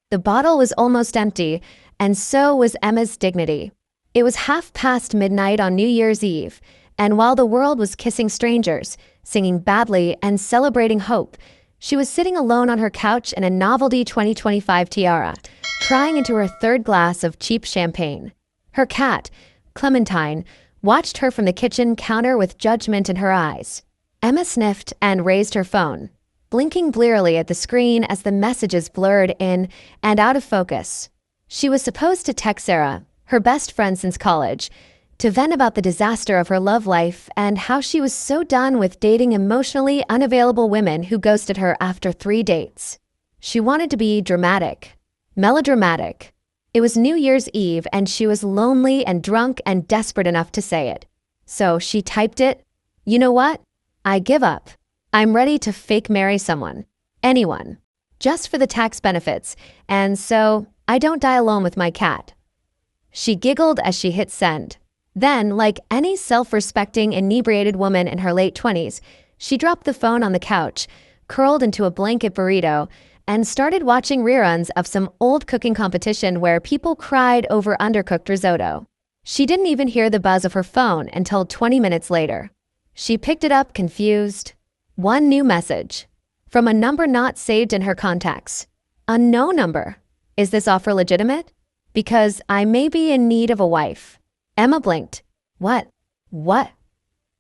The bottle was almost empty, and so was Emma's dignity. It was midnight on New Year's Eve, and while the world was kissing strangers, singing badly, and celebrating hope, she was sitting alone on her couch in a novelty 2025 tiara, crying into her third glass of cheap champagne. Her cat, Clementine, watched her from the kitchen counter with judgment in her eyes. Emma sniffed and raised her phone, blinking blearily at the screen as the messages blurred in and out of focus. She was supposed to text Sarah, her best friend since college, to vent about the disaster of her love life and how she was so done with dating emotionally unavailable women who ghosted her after 3 dates. She wanted to be dramatic, melodramatic. It was New Year's Eve and she was lonely and drunk and desperate enough to say it. So she typed it, "You know what? I give up. I'm ready to fake marry someone. Anyone. Just for the tax benefits, and so I don't die alone with my cat." She giggled as she hit send. Then, like any self-respecting inebriated woman in her late 20s, she dropped the phone on the couch, curled into a blanket burrito, and started watching reruns of some old cooking competition where people cried over undercooked risotto. She didn't even hear the buzz of her phone until 20 minutes later. She picked it up confused. One new message. From a number not saved in her contacts. A no number. Is this offer legitimate? Because I may be in need of a wife. Emma blinked. What? What?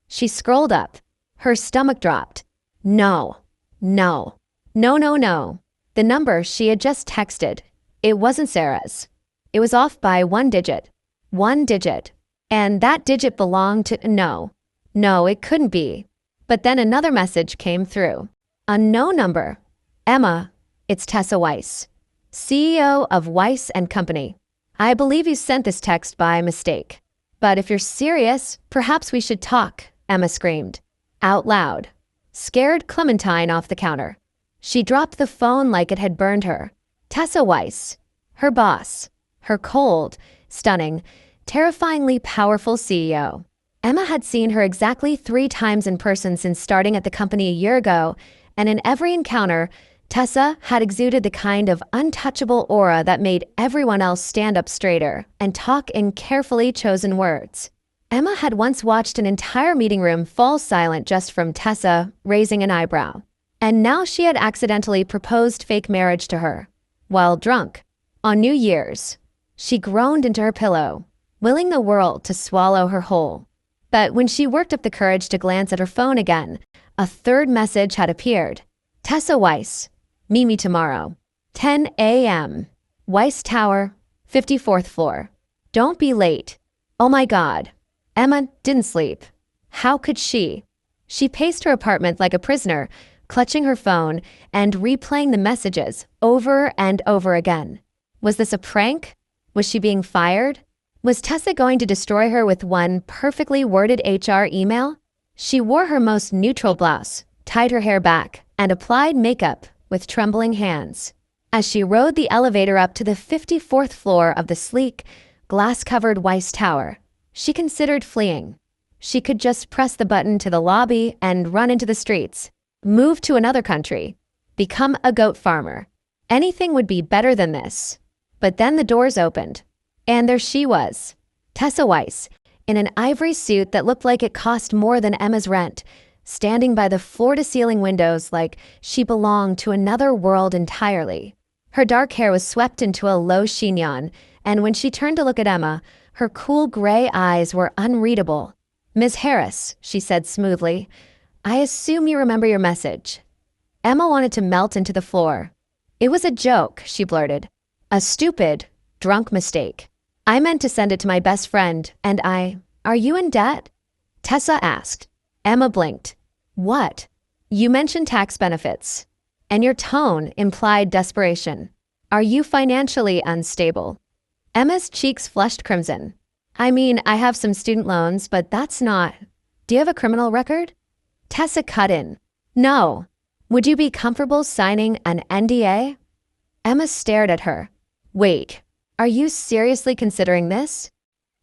She scrolled up. Her stomach dropped. No. No. No, no, no. The number she had just texted. It wasn't Sarah's. It was off by 1 digit. 1 digit. And that digit belonged to no. No, it couldn't be. But then another message came through. A no number. Emma, it's Tessa Weiss, CEO of Weiss & Company. I believe you sent this text by mistake. But if you're serious, perhaps we should talk, Emma screamed. Out loud. Scared Clementine off the counter. She dropped the phone like it had burned her. Tessa Weiss, her boss, her cold, stunning, terrifyingly powerful CEO. Emma had seen her exactly 3 times in person since starting at the company a year ago, and in every encounter, Tessa had exuded the kind of untouchable aura that made everyone else stand up straighter and talk in carefully chosen words. Emma had once watched an entire meeting room fall silent just from Tessa raising an eyebrow, and now she had accidentally proposed fake marriage to her. While drunk, on New Year's, she groaned into her pillow, willing the world to swallow her whole. But when she worked up the courage to glance at her phone again, a third message had appeared. Tessa Weiss, meet me tomorrow, 10 a.m. Weiss Tower, 54th floor. Don't be late. Oh my God. Emma didn't sleep. How could she? She paced her apartment like a prisoner, clutching her phone and replaying the messages over and over again. Was this a prank? Was she being fired? Was Tessa going to destroy her with one perfectly worded HR email? She wore her most neutral blouse, tied her hair back, and applied makeup with trembling hands. As she rode the elevator up to the 54th floor of the sleek, glass-covered Weiss Tower, she considered fleeing. She could just press the button to the lobby and run into the streets, move to another country, become a goat farmer. Anything would be better than this. But then the doors opened. And there she was, Tessa Weiss, in an ivory suit that looked like it cost more than Emma's rent, standing by the floor-to-ceiling windows like she belonged to another world entirely. Her dark hair was swept into a low chignon, and when she turned to look at Emma, her cool gray eyes were unreadable. "Ms. Harris," she said smoothly, "I assume you remember your message." Emma wanted to melt into the floor. "It was a joke," she blurted. "A stupid, drunk mistake. I meant to send it to my best friend, and Are you in debt?" Tessa asked. Emma blinked. "What?" "You mentioned tax benefits, and your tone implied desperation. Are you financially unstable?" Emma's cheeks flushed crimson. "I mean, I have some student loans, but that's not... Do you have a criminal record?" Tessa cut in. "No. Would you be comfortable signing an NDA?" Emma stared at her. "Wait. Are you seriously considering this?"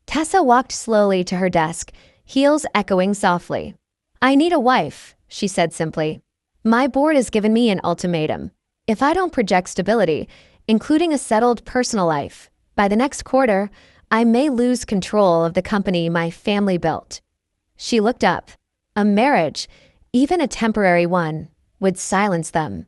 Tessa walked slowly to her desk, heels echoing softly. "I need a wife," she said simply. "My board has given me an ultimatum. If I don't project stability, including a settled personal life. By the next quarter, I may lose control of the company my family built. She looked up. A marriage, even a temporary one, would silence them.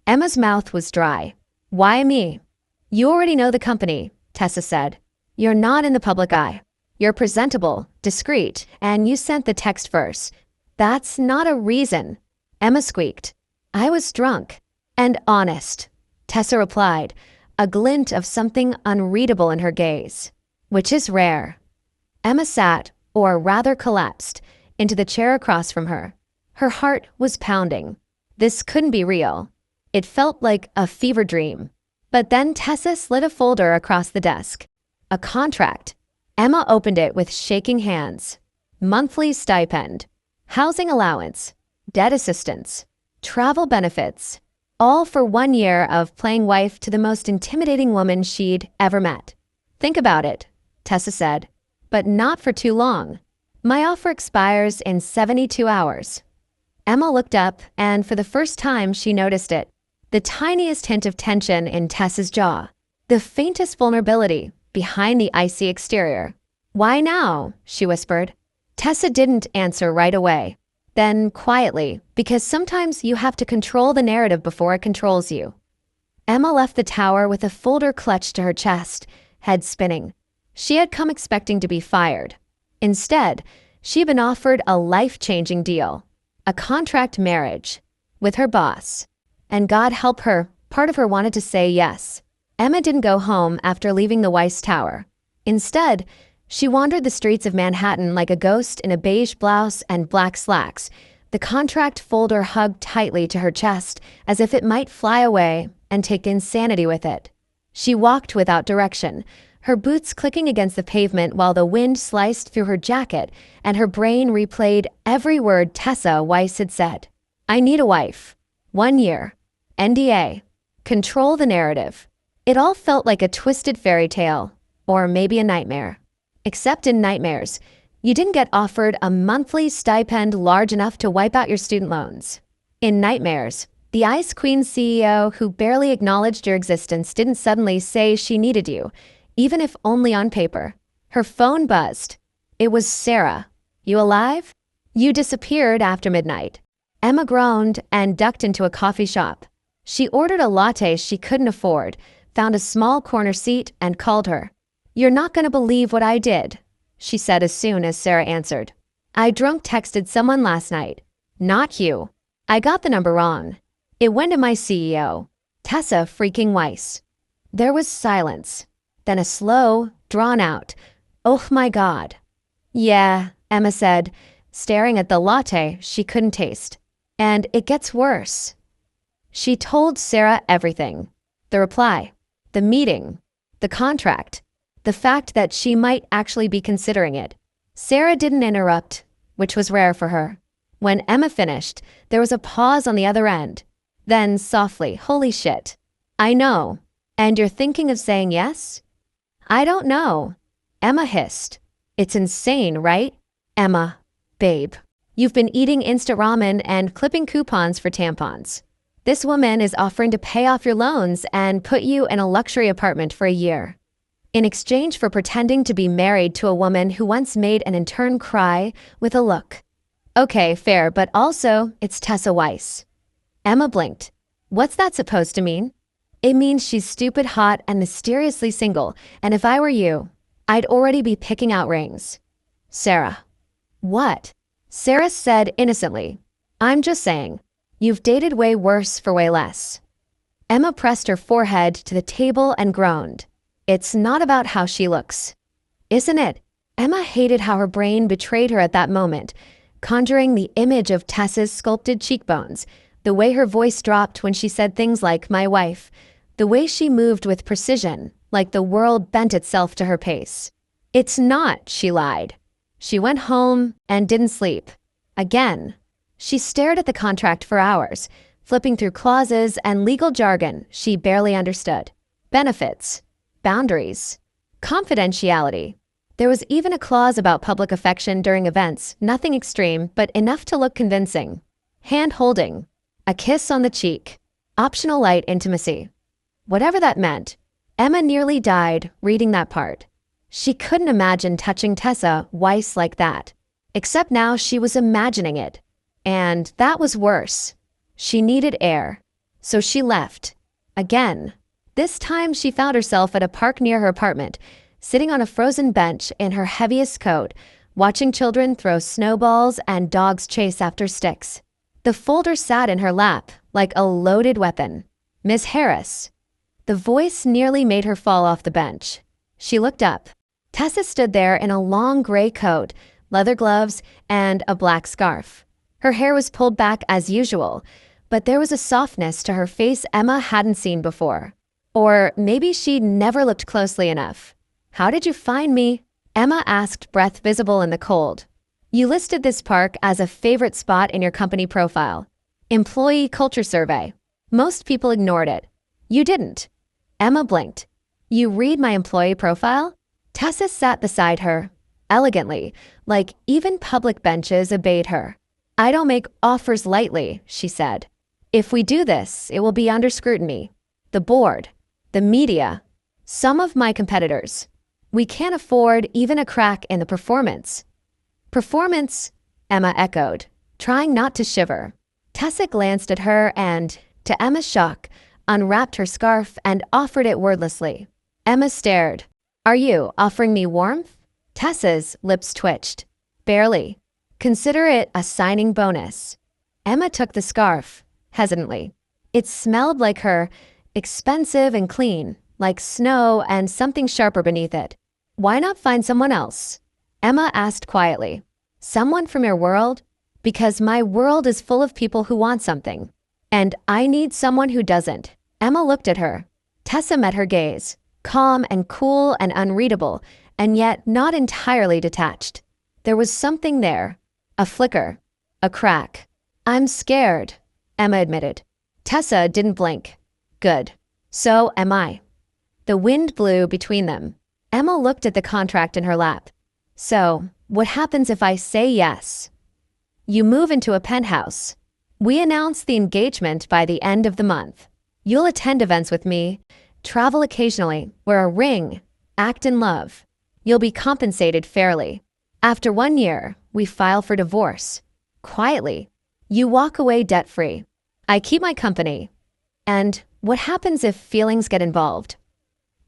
Emma's mouth was dry. Why me? You already know the company, Tessa said. You're not in the public eye. You're presentable, discreet, and you sent the text first. That's not a reason. Emma squeaked. I was drunk. And honest, Tessa replied, a glint of something unreadable in her gaze. Which is rare. Emma sat, or rather collapsed, into the chair across from her. Her heart was pounding. This couldn't be real. It felt like a fever dream. But then Tessa slid a folder across the desk. A contract. Emma opened it with shaking hands. Monthly stipend, housing allowance, debt assistance, travel benefits, all for 1 year of playing wife to the most intimidating woman she'd ever met. Think about it, Tessa said, but not for too long. My offer expires in 72 hours. Emma looked up, and for the first time she noticed it. The tiniest hint of tension in Tessa's jaw. The faintest vulnerability behind the icy exterior. Why now? She whispered. Tessa didn't answer right away. Then, quietly, because sometimes you have to control the narrative before it controls you. Emma left the tower with a folder clutched to her chest, head spinning. She had come expecting to be fired. Instead, she'd been offered a life-changing deal. A contract marriage. With her boss. And God help her, part of her wanted to say yes. Emma didn't go home after leaving the Weiss Tower. Instead, she wandered the streets of Manhattan like a ghost in a beige blouse and black slacks, the contract folder hugged tightly to her chest as if it might fly away and take insanity with it. She walked without direction, her boots clicking against the pavement while the wind sliced through her jacket and her brain replayed every word Tessa Weiss had said. I need a wife. 1 year. NDA. Control the narrative. It all felt like a twisted fairy tale, or maybe a nightmare. Except in nightmares, you didn't get offered a monthly stipend large enough to wipe out your student loans. In nightmares, the Ice Queen CEO who barely acknowledged your existence didn't suddenly say she needed you, even if only on paper. Her phone buzzed. It was Sarah. You alive? You disappeared after midnight. Emma groaned and ducked into a coffee shop. She ordered a latte she couldn't afford, found a small corner seat, and called her. You're not going to believe what I did, she said as soon as Sarah answered. I drunk texted someone last night. Not you. I got the number wrong. It went to my CEO, Tessa freaking Weiss. There was silence. Then a slow, drawn-out, oh my God. Yeah, Emma said, staring at the latte she couldn't taste. And it gets worse. She told Sarah everything. The reply, the meeting, the contract, the fact that she might actually be considering it. Sarah didn't interrupt, which was rare for her. When Emma finished, there was a pause on the other end. Then softly, holy shit. I know. And you're thinking of saying yes? I don't know. Emma hissed. It's insane, right? Emma, babe. You've been eating instant ramen and clipping coupons for tampons. This woman is offering to pay off your loans and put you in a luxury apartment for a year. In exchange for pretending to be married to a woman who once made an intern cry with a look. Okay, fair, but also, it's Tessa Weiss. Emma blinked. What's that supposed to mean? It means she's stupid hot and mysteriously single, and if I were you, I'd already be picking out rings. Sarah. What? Sarah said innocently. I'm just saying. You've dated way worse for way less. Emma pressed her forehead to the table and groaned. It's not about how she looks. Isn't it? Emma hated how her brain betrayed her at that moment, conjuring the image of Tessa's sculpted cheekbones, the way her voice dropped when she said things like, my wife, the way she moved with precision, like the world bent itself to her pace. It's not, she lied. She went home and didn't sleep. Again. She stared at the contract for hours, flipping through clauses and legal jargon she barely understood. Benefits. Boundaries. Confidentiality. There was even a clause about public affection during events, nothing extreme, but enough to look convincing. Hand-holding. A kiss on the cheek. Optional light intimacy. Whatever that meant, Emma nearly died reading that part. She couldn't imagine touching Tessa Weiss like that. Except now she was imagining it. And that was worse. She needed air. So she left. Again. This time she found herself at a park near her apartment, sitting on a frozen bench in her heaviest coat, watching children throw snowballs and dogs chase after sticks. The folder sat in her lap like a loaded weapon. "Miss Harris." The voice nearly made her fall off the bench. She looked up. Tessa stood there in a long gray coat, leather gloves, and a black scarf. Her hair was pulled back as usual, but there was a softness to her face Emma hadn't seen before. Or maybe she'd never looked closely enough. "How did you find me?" Emma asked, breath visible in the cold. "You listed this park as a favorite spot in your company profile. Employee culture survey. Most people ignored it. You didn't." Emma blinked. "You read my employee profile?" Tessa sat beside her, elegantly, like even public benches obeyed her. "I don't make offers lightly," she said. "If we do this, it will be under scrutiny. The board, the media, some of my competitors. We can't afford even a crack in the performance." "Performance?" Emma echoed, trying not to shiver. Tessa glanced at her and, to Emma's shock, unwrapped her scarf and offered it wordlessly. Emma stared. "Are you offering me warmth?" Tessa's lips twitched. "Barely. Consider it a signing bonus." Emma took the scarf, hesitantly. It smelled like her, expensive and clean, like snow and something sharper beneath it. "Why not find someone else?" Emma asked quietly. "Someone from your world? Because my world is full of people who want something. And I need someone who doesn't." Emma looked at her. Tessa met her gaze, calm and cool and unreadable, and yet not entirely detached. There was something there. A flicker. A crack. "I'm scared," Emma admitted. Tessa didn't blink. "Good. So am I." The wind blew between them. Emma looked at the contract in her lap. "So, what happens if I say yes?" "You move into a penthouse. We announce the engagement by the end of the month. You'll attend events with me, travel occasionally, wear a ring, act in love. You'll be compensated fairly. After 1 year, we file for divorce. Quietly. You walk away debt-free. I keep my company. And what happens if feelings get involved?"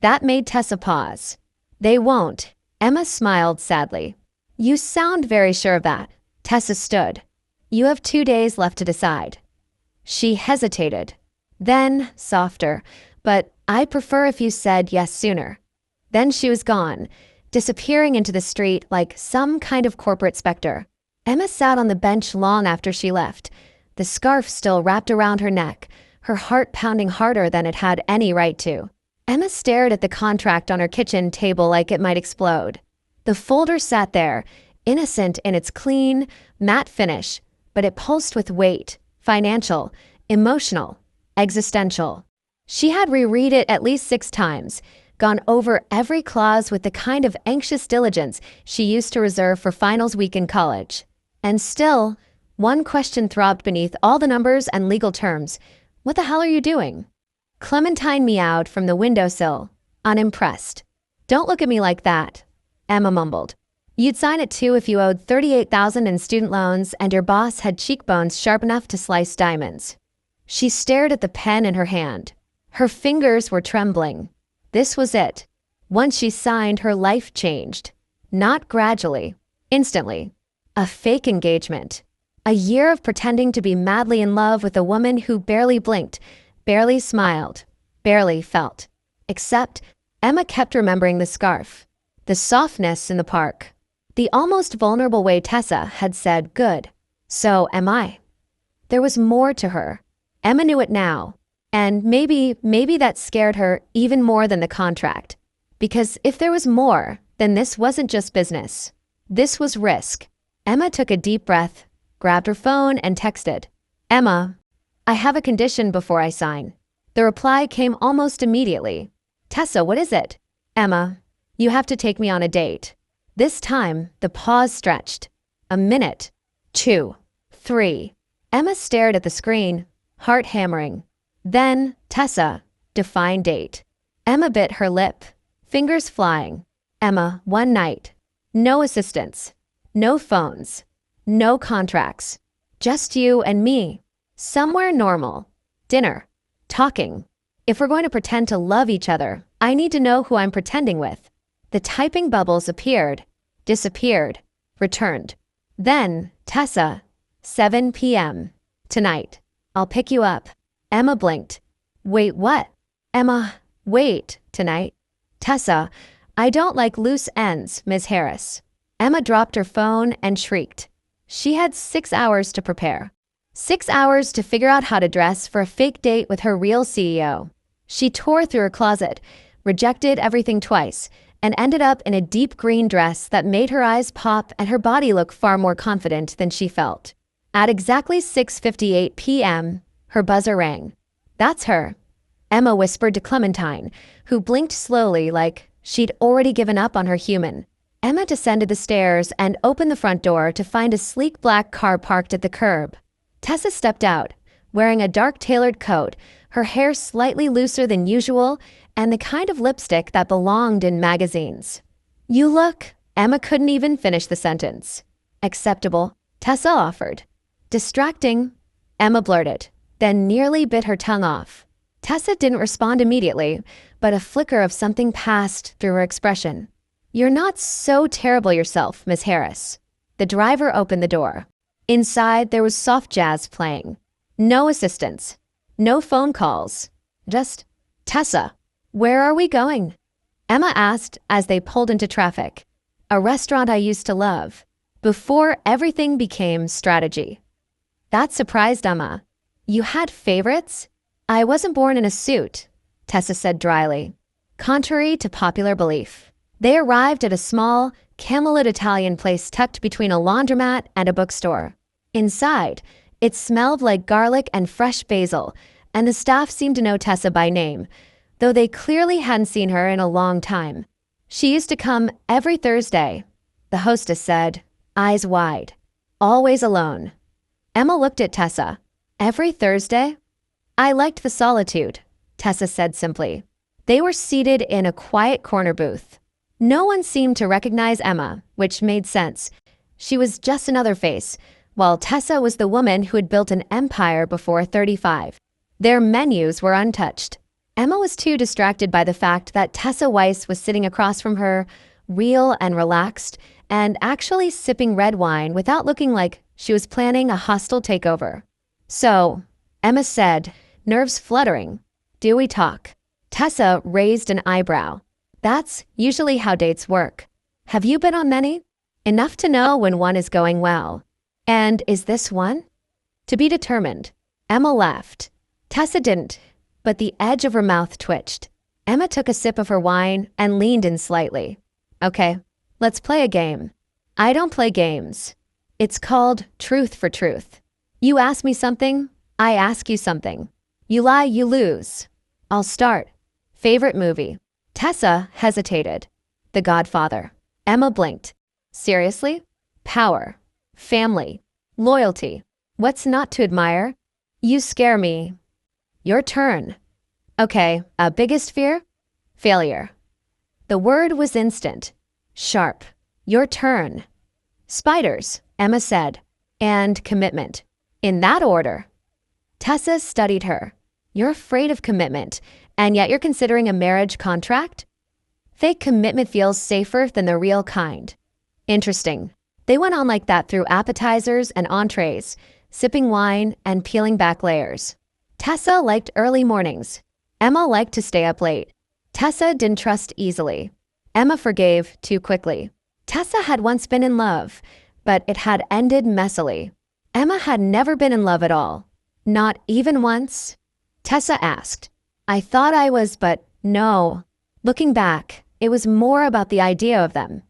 That made Tessa pause. "They won't." Emma smiled sadly. "You sound very sure of that." Tessa stood. "You have 2 days left to decide." She hesitated. Then, softer, "But I'd prefer if you said yes sooner." Then she was gone, disappearing into the street like some kind of corporate specter. Emma sat on the bench long after she left, the scarf still wrapped around her neck, her heart pounding harder than it had any right to. Emma stared at the contract on her kitchen table like it might explode. The folder sat there, innocent in its clean, matte finish, but it pulsed with weight, financial, emotional, existential. She had reread it at least 6 times, gone over every clause with the kind of anxious diligence she used to reserve for finals week in college. And still, one question throbbed beneath all the numbers and legal terms. "What the hell are you doing?" Clementine meowed from the windowsill, unimpressed. "Don't look at me like that," Emma mumbled. "You'd sign it too if you owed $38,000 in student loans and your boss had cheekbones sharp enough to slice diamonds." She stared at the pen in her hand. Her fingers were trembling. This was it. Once she signed, her life changed. Not gradually, instantly. A fake engagement. A year of pretending to be madly in love with a woman who barely blinked, barely smiled, barely felt. Except, Emma kept remembering the scarf, the softness in the park, the almost vulnerable way Tessa had said, "Good. So am I." There was more to her. Emma knew it now. And maybe that scared her even more than the contract. Because if there was more, then this wasn't just business. This was risk. Emma took a deep breath, grabbed her phone, and texted, "Emma, I have a condition before I sign." The reply came almost immediately. "Tessa, what is it?" "Emma, you have to take me on a date." This time, the pause stretched. A minute. 2. 3. Emma stared at the screen, heart hammering. Then, "Tessa, Define date. Emma bit her lip, fingers flying. Emma, one night. No assistants. No phones. No contracts. Just you and me. Somewhere normal. Dinner. Talking. If we're going to pretend to love each other, I need to know who I'm pretending with. The typing bubbles appeared, disappeared, returned. Then, Tessa, 7 p.m. Tonight. I'll pick you up. Emma blinked. Wait, what? Emma, wait, tonight. Tessa, I don't like loose ends, Ms. Harris. Emma dropped her phone and shrieked. She had 6 hours to prepare. 6 hours to figure out how to dress for a fake date with her real CEO. She tore through her closet, rejected everything twice, and ended up in a deep green dress that made her eyes pop and her body look far more confident than she felt. At exactly 6:58 p.m., her buzzer rang. That's her, Emma whispered to Clementine, who blinked slowly like she'd already given up on her human. Emma descended the stairs and opened the front door to find a sleek black car parked at the curb. Tessa stepped out, wearing a dark tailored coat, her hair slightly looser than usual, and the kind of lipstick that belonged in magazines. You look... Emma couldn't even finish the sentence. Acceptable, Tessa offered. Distracting, Emma blurted, then nearly bit her tongue off. Tessa didn't respond immediately, but a flicker of something passed through her expression. You're not so terrible yourself, Miss Harris. The driver opened the door. Inside, there was soft jazz playing. No assistants. No phone calls. Just, Tessa, where are we going? Emma asked as they pulled into traffic. A restaurant I used to love, before everything became strategy. That surprised Emma. You had favorites? I wasn't born in a suit, Tessa said dryly. Contrary to popular belief. They arrived at a small, candlelit Italian place tucked between a laundromat and a bookstore. Inside, it smelled like garlic and fresh basil, and the staff seemed to know Tessa by name, though they clearly hadn't seen her in a long time. She used to come every Thursday, the hostess said, eyes wide. Always alone. Emma looked at Tessa. Every Thursday? I liked the solitude, Tessa said simply. They were seated in a quiet corner booth. No one seemed to recognize Emma, which made sense. She was just another face, while Tessa was the woman who had built an empire before 35. Their menus were untouched. Emma was too distracted by the fact that Tessa Weiss was sitting across from her, real and relaxed, and actually sipping red wine without looking like she was planning a hostile takeover. So, Emma said, nerves fluttering, do we talk? Tessa raised an eyebrow. That's usually how dates work. Have you been on many? Enough to know when one is going well. And is this one? To be determined. Emma laughed. Tessa didn't, but the edge of her mouth twitched. Emma took a sip of her wine and leaned in slightly. Okay, let's play a game. I don't play games. It's called truth for truth. You ask me something, I ask you something. You lie, you lose. I'll start. Favorite movie? Tessa hesitated. The Godfather. Emma blinked. Seriously? Power. Family. Loyalty. What's not to admire? You scare me. Your turn. Okay, biggest fear? Failure. The word was instant. Sharp. Your turn. Spiders, Emma said. And commitment. In that order. Tessa studied her. You're afraid of commitment, and yet you're considering a marriage contract? Fake commitment feels safer than the real kind. Interesting. They went on like that through appetizers and entrees, sipping wine and peeling back layers. Tessa liked early mornings. Emma liked to stay up late. Tessa didn't trust easily. Emma forgave too quickly. Tessa had once been in love, but it had ended messily. Emma had never been in love at all. Not even once. Tessa asked. I thought I was, but no. Looking back, it was more about the idea of them.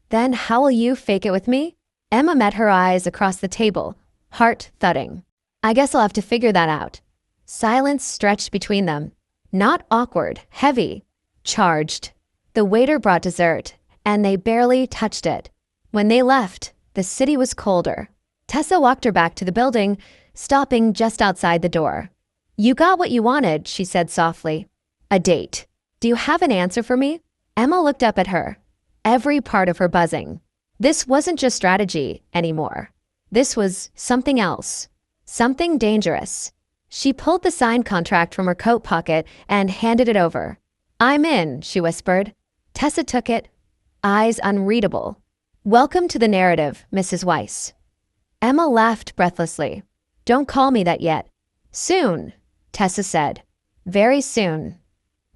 Then how will you fake it with me? Emma met her eyes across the table, heart thudding. I guess I'll have to figure that out. Silence stretched between them. Not awkward, heavy, charged. The waiter brought dessert, and they barely touched it. When they left, the city was colder. Tessa walked her back to the building, stopping just outside the door. You got what you wanted, she said softly. A date. Do you have an answer for me? Emma looked up at her, every part of her buzzing. This wasn't just strategy anymore. This was something else. Something dangerous. She pulled the signed contract from her coat pocket and handed it over. "I'm in," she whispered. Tessa took it, eyes unreadable. "Welcome to the narrative, Mrs. Weiss." Emma laughed breathlessly. "Don't call me that yet." "Soon," Tessa said. "Very soon."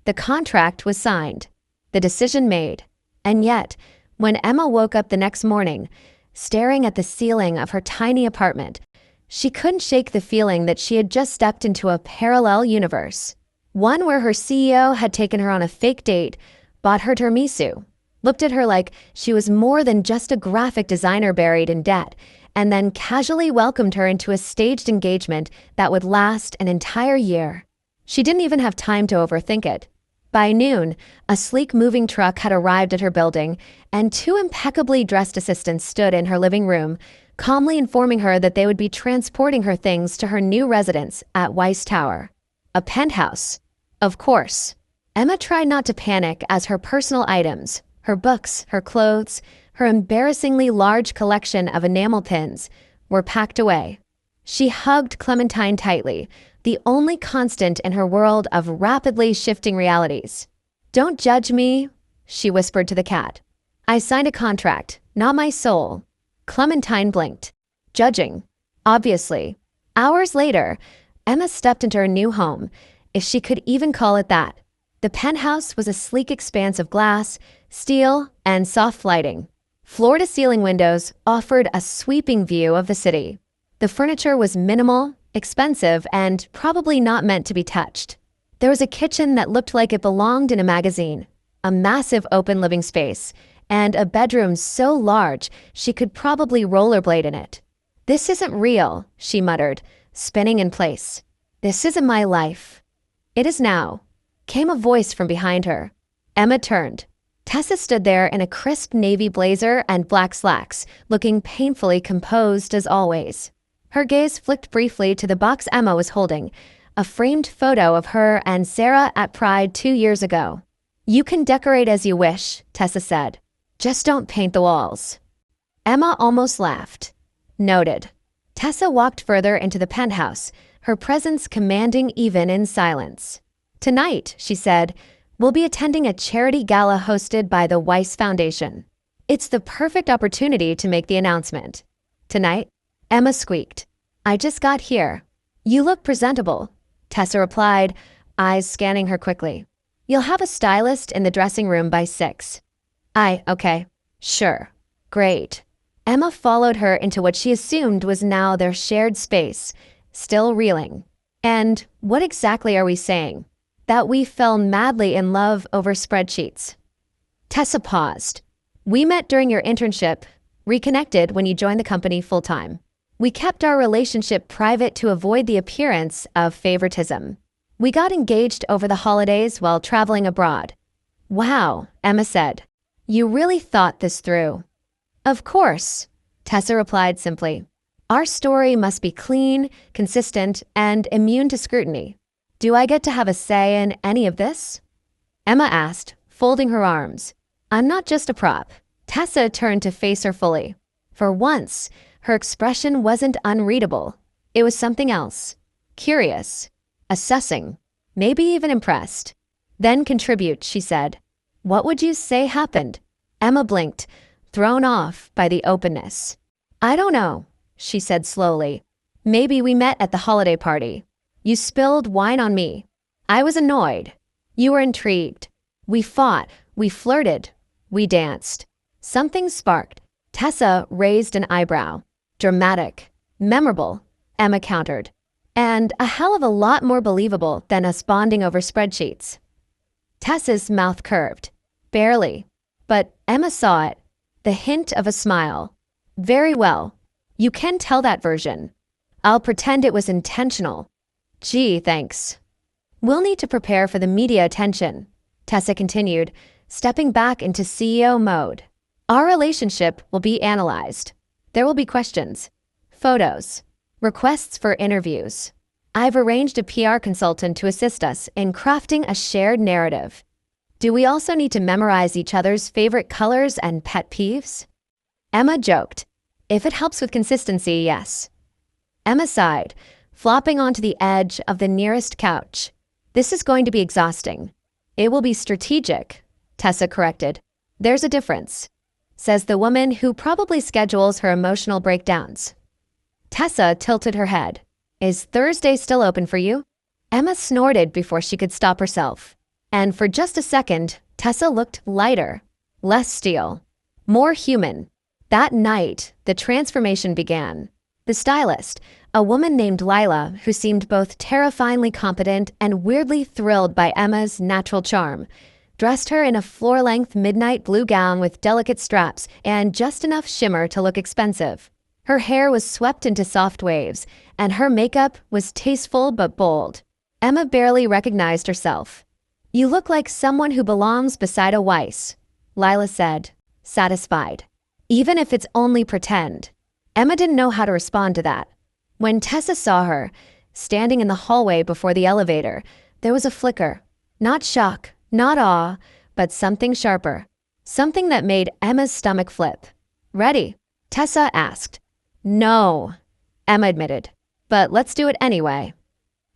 The contract was signed, the decision made, and yet, when Emma woke up the next morning, staring at the ceiling of her tiny apartment, she couldn't shake the feeling that she had just stepped into a parallel universe. One where her CEO had taken her on a fake date, bought her tiramisu, looked at her like she was more than just a graphic designer buried in debt, and then casually welcomed her into a staged engagement that would last an entire year. She didn't even have time to overthink it. By noon, a sleek moving truck had arrived at her building, and two impeccably dressed assistants stood in her living room, calmly informing her that they would be transporting her things to her new residence at Weiss Tower. A penthouse. Of course. Emma tried not to panic as her personal items, her books, her clothes, her embarrassingly large collection of enamel pins, were packed away. She hugged Clementine tightly, the only constant in her world of rapidly shifting realities. "Don't judge me," she whispered to the cat. "I signed a contract, not my soul." Clementine blinked. Judging. Obviously. Hours later, Emma stepped into her new home, if she could even call it that. The penthouse was a sleek expanse of glass, steel, and soft lighting. Floor-to-ceiling windows offered a sweeping view of the city. The furniture was minimal, expensive, and probably not meant to be touched. There was a kitchen that looked like it belonged in a magazine, a massive open living space, and a bedroom so large she could probably rollerblade in it. "This isn't real," she muttered, spinning in place. "This isn't my life." "It is now," came a voice from behind her. Emma turned. Tessa stood there in a crisp navy blazer and black slacks, looking painfully composed as always. Her gaze flicked briefly to the box Emma was holding, a framed photo of her and Sarah at Pride 2 years ago. "You can decorate as you wish," Tessa said. "Just don't paint the walls." Emma almost laughed. Noted. Tessa walked further into the penthouse, her presence commanding even in silence. "Tonight," she said, "we'll be attending a charity gala hosted by the Weiss Foundation. It's the perfect opportunity to make the announcement." "Tonight?" Emma squeaked. "I just got here." "You look presentable," Tessa replied, eyes scanning her quickly. "You'll have a stylist in the dressing room by 6. Okay. Sure. Great." Emma followed her into what she assumed was now their shared space, still reeling. "And what exactly are we saying? That we fell madly in love over spreadsheets?" Tessa paused. "We met during your internship, reconnected when you joined the company full-time. We kept our relationship private to avoid the appearance of favoritism. We got engaged over the holidays while traveling abroad." "Wow," Emma said. "You really thought this through." "Of course," Tessa replied simply. "Our story must be clean, consistent, and immune to scrutiny. Do I get to have a say in any of this?" Emma asked, folding her arms. "I'm not just a prop." Tessa turned to face her fully. For once, her expression wasn't unreadable. It was something else. Curious. Assessing. Maybe even impressed. "Then contribute," she said. "What would you say happened?" Emma blinked, thrown off by the openness. "I don't know," she said slowly. "Maybe we met at the holiday party. You spilled wine on me. I was annoyed. You were intrigued. We fought. We flirted. We danced. Something sparked." Tessa raised an eyebrow. "Dramatic. Memorable," Emma countered. "And a hell of a lot more believable than us bonding over spreadsheets." Tessa's mouth curved. Barely. But Emma saw it. The hint of a smile. "Very well. You can tell that version. I'll pretend it was intentional." "Gee, thanks." "We'll need to prepare for the media attention," Tessa continued, stepping back into CEO mode. "Our relationship will be analyzed. There will be questions, photos, requests for interviews. I've arranged a PR consultant to assist us in crafting a shared narrative. Do we also need to memorize each other's favorite colors and pet peeves? Emma joked. If it helps with consistency, yes. Emma sighed, flopping onto the edge of the nearest couch. This is going to be exhausting. It will be strategic, Tessa corrected. There's a difference, says the woman who probably schedules her emotional breakdowns. Tessa tilted her head. Is Thursday still open for you? Emma snorted before she could stop herself. And for just a second, Tessa looked lighter, less steel, more human. That night, the transformation began. The stylist, a woman named Lila, who seemed both terrifyingly competent and weirdly thrilled by Emma's natural charm, dressed her in a floor-length midnight blue gown with delicate straps and just enough shimmer to look expensive. Her hair was swept into soft waves, and her makeup was tasteful but bold. Emma barely recognized herself. You look like someone who belongs beside a Weiss, Lila said, satisfied. Even if it's only pretend. Emma didn't know how to respond to that. When Tessa saw her, standing in the hallway before the elevator, there was a flicker. Not shock, not awe, but something sharper. Something that made Emma's stomach flip. Ready? Tessa asked. No, Emma admitted. But let's do it anyway.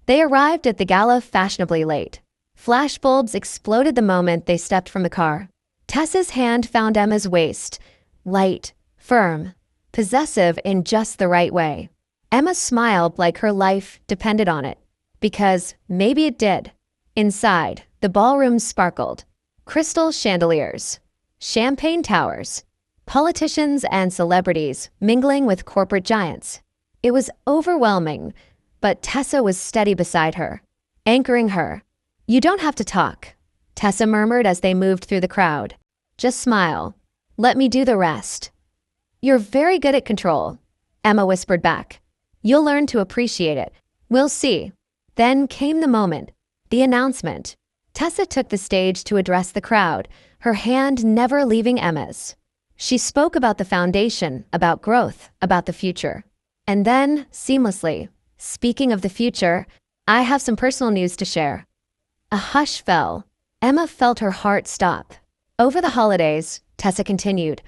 They arrived at the gala fashionably late. Flashbulbs exploded the moment they stepped from the car. Tessa's hand found Emma's waist. Light, firm, possessive in just the right way. Emma smiled like her life depended on it. Because maybe it did. Inside, the ballroom sparkled. Crystal chandeliers, champagne towers, politicians and celebrities mingling with corporate giants. It was overwhelming, but Tessa was steady beside her, anchoring her. You don't have to talk, Tessa murmured as they moved through the crowd. Just smile. Let me do the rest. You're very good at control, Emma whispered back. You'll learn to appreciate it. We'll see. Then came the moment, the announcement. Tessa took the stage to address the crowd, her hand never leaving Emma's. She spoke about the foundation, about growth, about the future. And then, seamlessly, speaking of the future, I have some personal news to share. A hush fell. Emma felt her heart stop. Over the holidays, Tessa continued,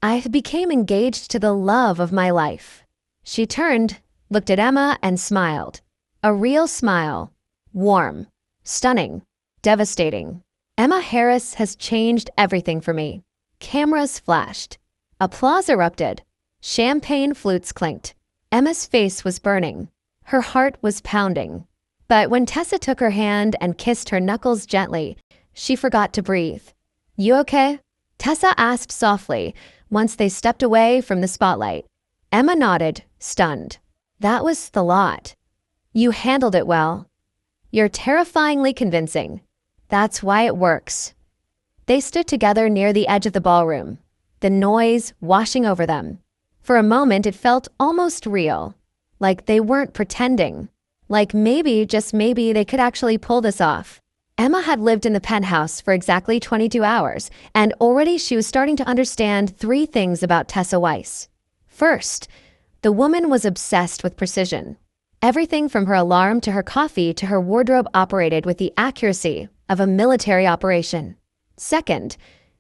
I became engaged to the love of my life. She turned, looked at Emma, and smiled. A real smile. Warm. Stunning. Devastating. Emma Harris has changed everything for me. Cameras flashed. Applause erupted. Champagne flutes clinked. Emma's face was burning. Her heart was pounding. But when Tessa took her hand and kissed her knuckles gently, she forgot to breathe. You okay? Tessa asked softly once they stepped away from the spotlight. Emma nodded, stunned. That was the lot. You handled it well. You're terrifyingly convincing. That's why it works. They stood together near the edge of the ballroom, the noise washing over them. For a moment it felt almost real, like they weren't pretending. Like maybe, just maybe, they could actually pull this off. Emma had lived in the penthouse for exactly 22 hours, and already she was starting to understand 3 things about Tessa Weiss. First, the woman was obsessed with precision. Everything from her alarm to her coffee to her wardrobe operated with the accuracy of a military operation. Second,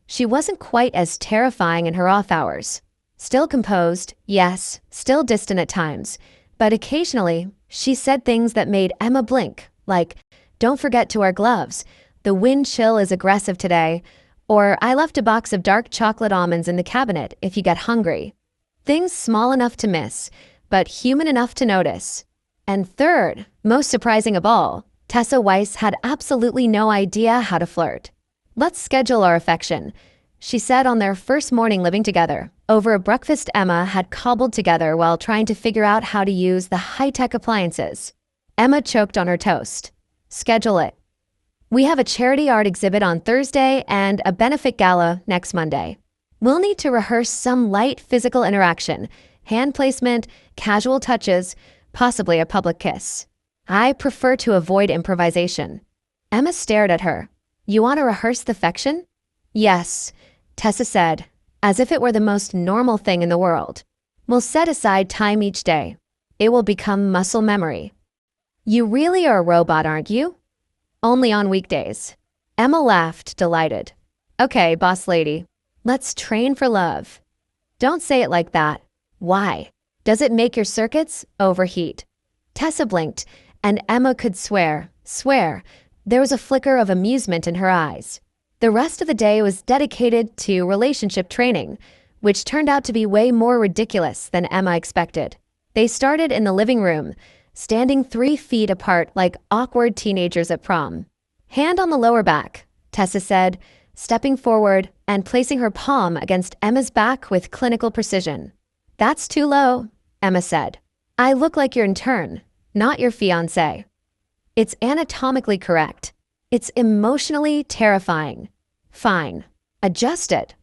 she wasn't quite as terrifying in her off hours. Still composed, yes, still distant at times, but occasionally she said things that made Emma blink, like, don't forget to wear gloves, the wind chill is aggressive today, or I left a box of dark chocolate almonds in the cabinet if you get hungry. Things small enough to miss, but human enough to notice. And third, most surprising of all, Tessa Weiss had absolutely no idea how to flirt. Let's schedule our affection, she said on their first morning living together, over a breakfast Emma had cobbled together while trying to figure out how to use the high-tech appliances. Emma choked on her toast. Schedule it. We have a charity art exhibit on Thursday and a benefit gala next Monday. We'll need to rehearse some light physical interaction, hand placement, casual touches, possibly a public kiss. I prefer to avoid improvisation. Emma stared at her. You want to rehearse the affection? Yes, Tessa said, as if it were the most normal thing in the world. We'll set aside time each day. It will become muscle memory. You really are a robot, aren't you? Only on weekdays. Emma laughed, delighted. Okay, boss lady, let's train for love. Don't say it like that. Why? Does it make your circuits overheat? Tessa blinked, and Emma could swear, there was a flicker of amusement in her eyes. The rest of the day was dedicated to relationship training, which turned out to be way more ridiculous than Emma expected. They started in the living room, standing 3 feet apart like awkward teenagers at prom. Hand on the lower back, Tessa said, stepping forward and placing her palm against Emma's back with clinical precision. That's too low, Emma said. I look like your intern, not your fiancé. It's anatomically correct. It's emotionally terrifying. Fine. Adjust it.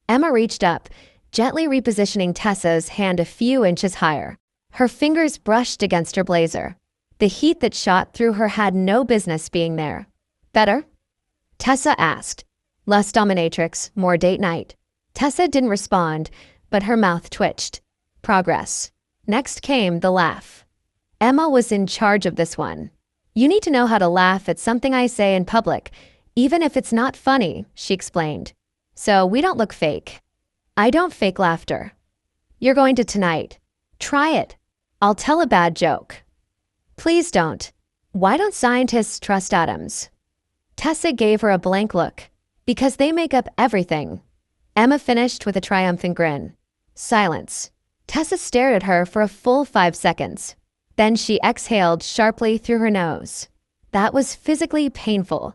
Emma reached up, gently repositioning Tessa's hand a few inches higher. Her fingers brushed against her blazer. The heat that shot through her had no business being there. Better? Tessa asked. Less dominatrix, more date night. Tessa didn't respond, but her mouth twitched. Progress. Next came the laugh. Emma was in charge of this one. You need to know how to laugh at something I say in public, even if it's not funny, she explained. So we don't look fake. I don't fake laughter. You're going to tonight. Try it. I'll tell a bad joke. Please don't. Why don't scientists trust atoms? Tessa gave her a blank look. Because they make up everything. Emma finished with a triumphant grin. Silence. Tessa stared at her for a full 5 seconds. Then she exhaled sharply through her nose. That was physically painful.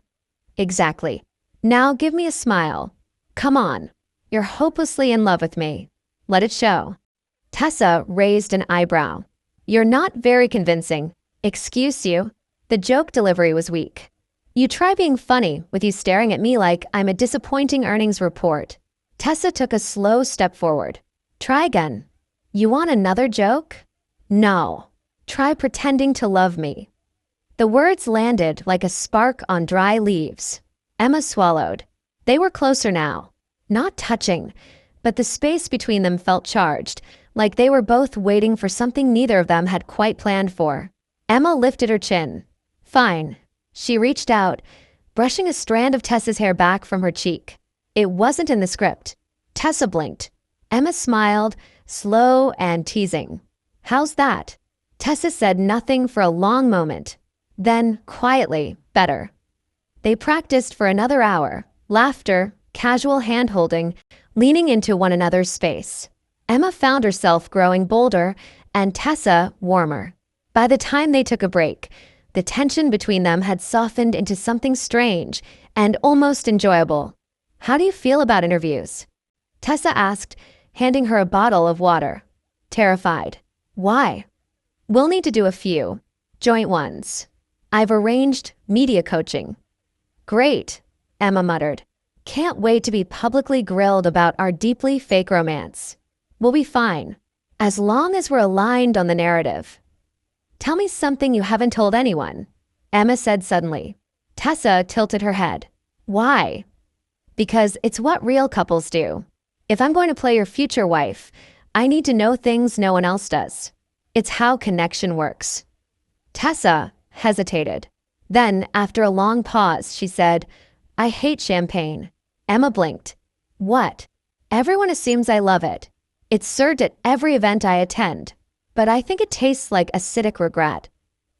Exactly. Now give me a smile. Come on. You're hopelessly in love with me. Let it show. Tessa raised an eyebrow. You're not very convincing. Excuse you. The joke delivery was weak. You try being funny with you staring at me like I'm a disappointing earnings report. Tessa took a slow step forward. Try again. You want another joke? No. Try pretending to love me. The words landed like a spark on dry leaves. Emma swallowed. They were closer now. Not touching, but the space between them felt charged, like they were both waiting for something neither of them had quite planned for. Emma lifted her chin. Fine. She reached out, brushing a strand of Tessa's hair back from her cheek. It wasn't in the script. Tessa blinked. Emma smiled, slow and teasing. How's that? Tessa said nothing for a long moment. Then, quietly, better. They practiced for another hour. Laughter, casual hand-holding, leaning into one another's space. Emma found herself growing bolder and Tessa warmer. By the time they took a break, the tension between them had softened into something strange and almost enjoyable. How do you feel about interviews? Tessa asked, handing her a bottle of water. Terrified. Why? We'll need to do a few. Joint ones. I've arranged media coaching. Great, Emma muttered. Can't wait to be publicly grilled about our deeply fake romance. We'll be fine, as long as we're aligned on the narrative. Tell me something you haven't told anyone, Emma said suddenly. Tessa tilted her head. Why? Because it's what real couples do. If I'm going to play your future wife, I need to know things no one else does. It's how connection works. Tessa hesitated. Then, after a long pause, she said, I hate champagne. Emma blinked. What? Everyone assumes I love it. It's served at every event I attend, but I think it tastes like acidic regret.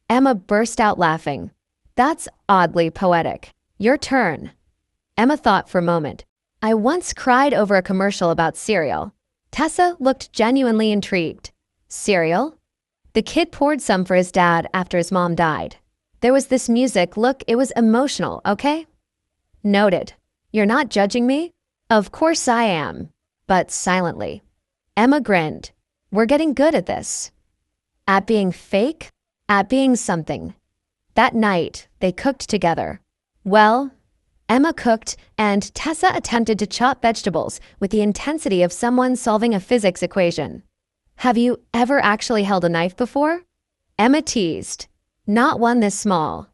Emma burst out laughing. That's oddly poetic. Your turn. Emma thought for a moment. I once cried over a commercial about cereal. Tessa looked genuinely intrigued. Cereal? The kid poured some for his dad after his mom died. There was this music, look, it was emotional, okay? Noted. You're not judging me? Of course I am, but silently. Emma grinned. We're getting good at this. At being fake? At being something. That night, they cooked together. Well, Emma cooked and Tessa attempted to chop vegetables with the intensity of someone solving a physics equation. Have you ever actually held a knife before? Emma teased. Not one this small.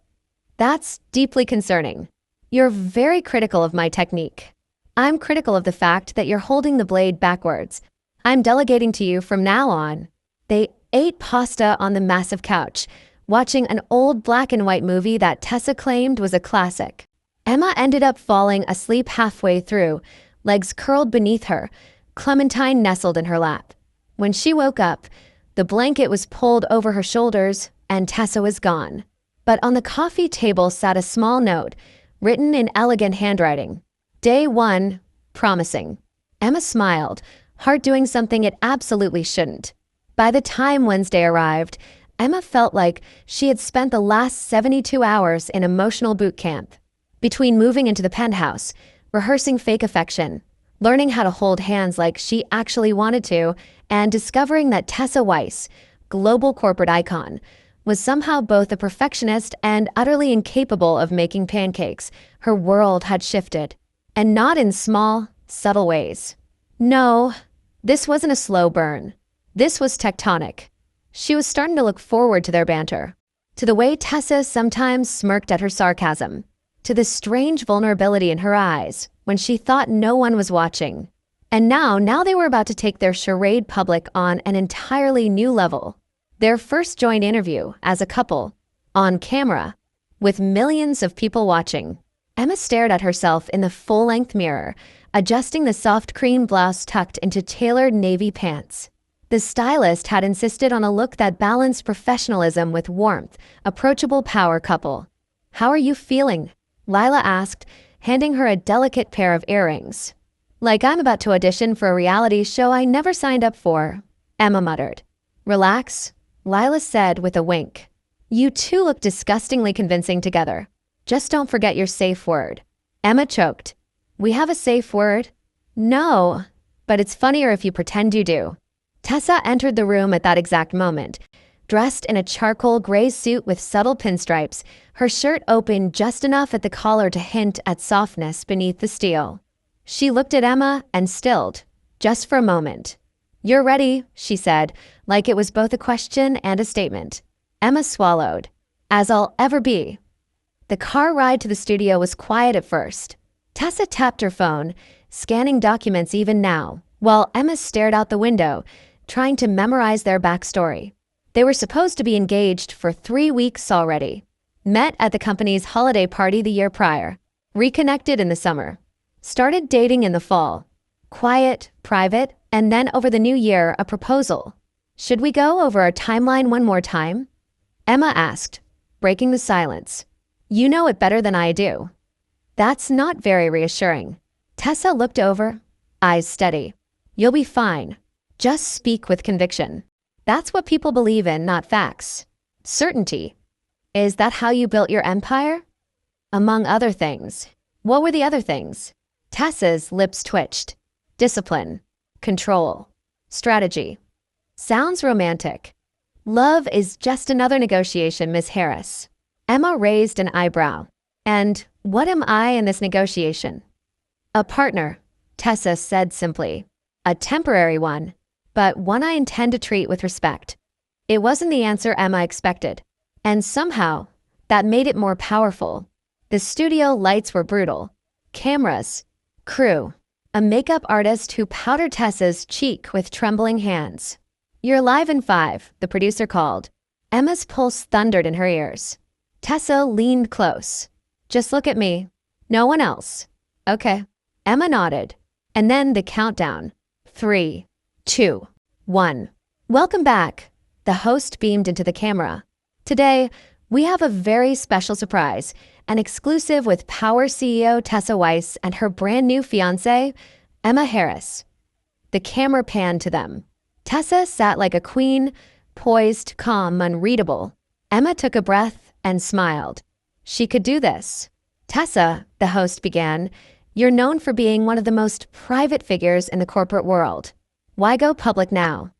That's deeply concerning. You're very critical of my technique. I'm critical of the fact that you're holding the blade backwards. I'm delegating to you from now on. They ate pasta on the massive couch, watching an old black and white movie that Tessa claimed was a classic. Emma ended up falling asleep halfway through, legs curled beneath her, Clementine nestled in her lap. When she woke up, the blanket was pulled over her shoulders and Tessa was gone. But on the coffee table sat a small note, written in elegant handwriting. Day 1, promising. Emma smiled, heart doing something it absolutely shouldn't. By the time Wednesday arrived, Emma felt like she had spent the last 72 hours in emotional boot camp. Between moving into the penthouse, rehearsing fake affection, learning how to hold hands like she actually wanted to, and discovering that Tessa Weiss, global corporate icon, was somehow both a perfectionist and utterly incapable of making pancakes, her world had shifted. And not in small, subtle ways. No, this wasn't a slow burn. This was tectonic. She was starting to look forward to their banter, to the way Tessa sometimes smirked at her sarcasm, to the strange vulnerability in her eyes when she thought no one was watching. And now they were about to take their charade public on an entirely new level. Their first joint interview as a couple, on camera, with millions of people watching. Emma stared at herself in the full-length mirror, adjusting the soft cream blouse tucked into tailored navy pants. The stylist had insisted on a look that balanced professionalism with warmth, approachable power couple. "How are you feeling?" Lila asked, handing her a delicate pair of earrings. "Like I'm about to audition for a reality show I never signed up for," Emma muttered. "Relax," Lila said with a wink. "You two look disgustingly convincing together. Just don't forget your safe word." Emma choked. "We have a safe word?" "No, but it's funnier if you pretend you do." Tessa entered the room at that exact moment, dressed in a charcoal gray suit with subtle pinstripes, her shirt open just enough at the collar to hint at softness beneath the steel. She looked at Emma and stilled, just for a moment. "You're ready," she said, like it was both a question and a statement. Emma swallowed. "As I'll ever be." The car ride to the studio was quiet at first. Tessa tapped her phone, scanning documents even now, while Emma stared out the window, trying to memorize their backstory. They were supposed to be engaged for 3 weeks already. Met at the company's holiday party the year prior. Reconnected in the summer. Started dating in the fall. Quiet, private, and then over the new year, a proposal. "Should we go over our timeline one more time?" Emma asked, breaking the silence. "You know it better than I do." That's not very reassuring. Tessa looked over, eyes steady. "You'll be fine. Just speak with conviction. That's what people believe in, not facts. Certainty. Is that how you built your empire?" "Among other things." "What were the other things?" Tessa's lips twitched. "Discipline. Control. Strategy." Sounds romantic. "Love is just another negotiation, Miss Harris." Emma raised an eyebrow. "And what am I in this negotiation?" "A partner," Tessa said simply. "A temporary one, but one I intend to treat with respect." It wasn't the answer Emma expected, and somehow that made it more powerful. The studio lights were brutal. Cameras, crew, a makeup artist who powdered Tessa's cheek with trembling hands. "You're live in 5, the producer called. Emma's pulse thundered in her ears. Tessa leaned close. "Just look at me. No one else." "Okay." Emma nodded. And then the countdown. 3, 2, 1. "Welcome back." The host beamed into the camera. "Today, we have a very special surprise, an exclusive with Power CEO Tessa Weiss and her brand new fiancé, Emma Harris." The camera panned to them. Tessa sat like a queen, poised, calm, unreadable. Emma took a breath and smiled. She could do this. "Tessa," the host began, "you're known for being one of the most private figures in the corporate world. Why go public now?"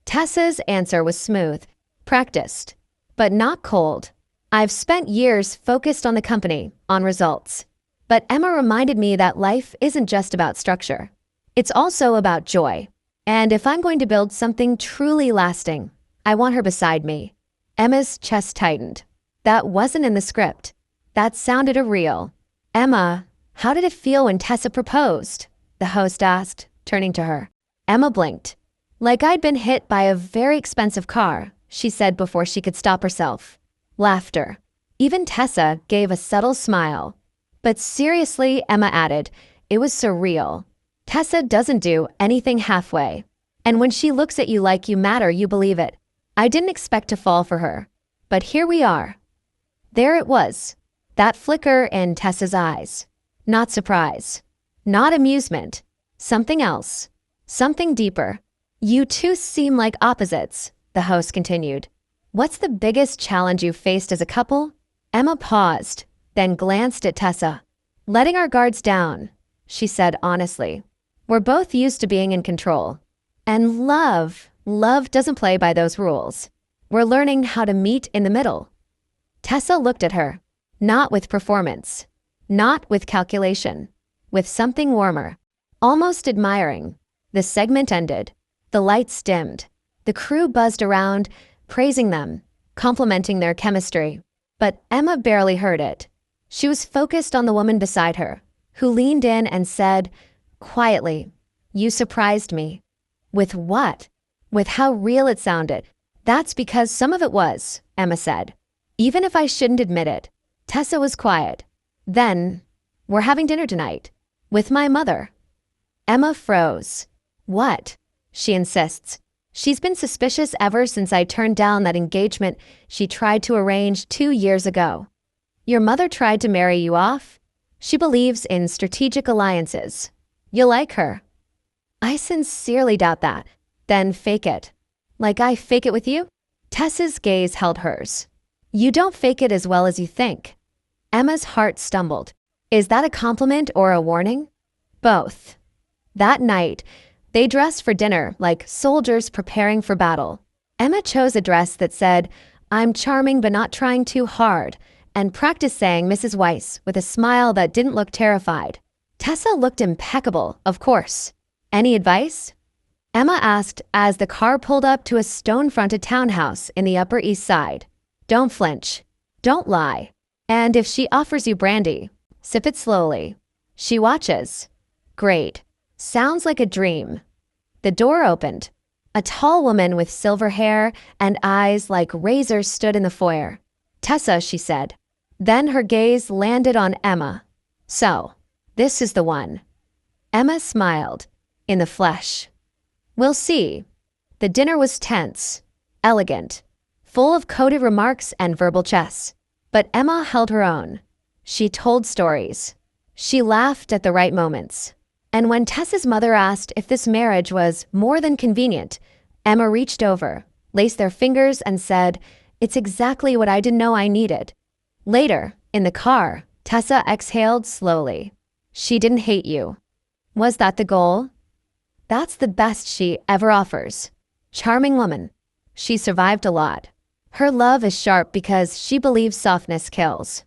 Tessa's answer was smooth, practiced, but not cold. "I've spent years focused on the company, on results. But Emma reminded me that life isn't just about structure. It's also about joy. And if I'm going to build something truly lasting, I want her beside me." Emma's chest tightened. That wasn't in the script. That sounded real. "Emma, how did it feel when Tessa proposed?" the host asked, turning to her. Emma blinked. "Like I'd been hit by a very expensive car," she said before she could stop herself. Laughter. Even Tessa gave a subtle smile. But seriously, Emma added, it was surreal. Tessa doesn't do anything halfway. And when she looks at you like you matter, you believe it. I didn't expect to fall for her. But here we are. There it was. That flicker in Tessa's eyes. Not surprise. Not amusement. Something else. Something deeper. You two seem like opposites, the host continued. What's the biggest challenge you've faced as a couple? Emma paused, then glanced at Tessa. Letting our guards down, she said honestly. We're both used to being in control. And love doesn't play by those rules. We're learning how to meet in the middle. Tessa looked at her, not with performance, not with calculation, with something warmer, almost admiring. The segment ended. The lights dimmed. The crew buzzed around, praising them, complimenting their chemistry. But Emma barely heard it. She was focused on the woman beside her, who leaned in and said, quietly, "You surprised me." With what? With how real it sounded. That's because some of it was, Emma said. Even if I shouldn't admit it. Tessa was quiet. Then, we're having dinner tonight. With my mother. Emma froze. What? She insists. She's been suspicious ever since I turned down that engagement she tried to arrange 2 years ago. Your mother tried to marry you off? She believes in strategic alliances. You like her. I sincerely doubt that. Then fake it. Like I fake it with you? Tessa's gaze held hers. You don't fake it as well as you think. Emma's heart stumbled. Is that a compliment or a warning? Both. That night, they dressed for dinner like soldiers preparing for battle. Emma chose a dress that said, "I'm charming but not trying too hard," and practiced saying Mrs. Weiss with a smile that didn't look terrified. Tessa looked impeccable, of course. Any advice? Emma asked as the car pulled up to a stone-fronted townhouse in the Upper East Side. Don't flinch. Don't lie. And if she offers you brandy, sip it slowly. She watches. Great. Sounds like a dream. The door opened. A tall woman with silver hair and eyes like razors stood in the foyer. Tessa, she said. Then her gaze landed on Emma. So, this is the one. Emma smiled. In the flesh. We'll see. The dinner was tense, elegant, full of coded remarks and verbal chess. But Emma held her own. She told stories. She laughed at the right moments. And when Tessa's mother asked if this marriage was more than convenient, Emma reached over, laced their fingers, and said, "It's exactly what I didn't know I needed." Later, in the car, Tessa exhaled slowly. She didn't hate you. Was that the goal? That's the best she ever offers. Charming woman. She survived a lot. Her love is sharp because she believes softness kills.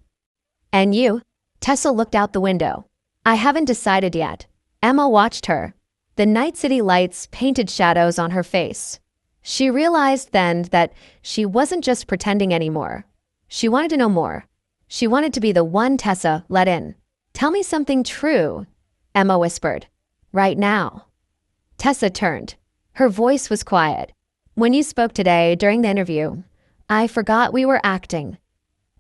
And you? Tessa looked out the window. I haven't decided yet. Emma watched her. The night city lights painted shadows on her face. She realized then that she wasn't just pretending anymore. She wanted to know more. She wanted to be the one Tessa let in. Tell me something true, Emma whispered. Right now. Tessa turned. Her voice was quiet. When you spoke today during the interview, I forgot we were acting.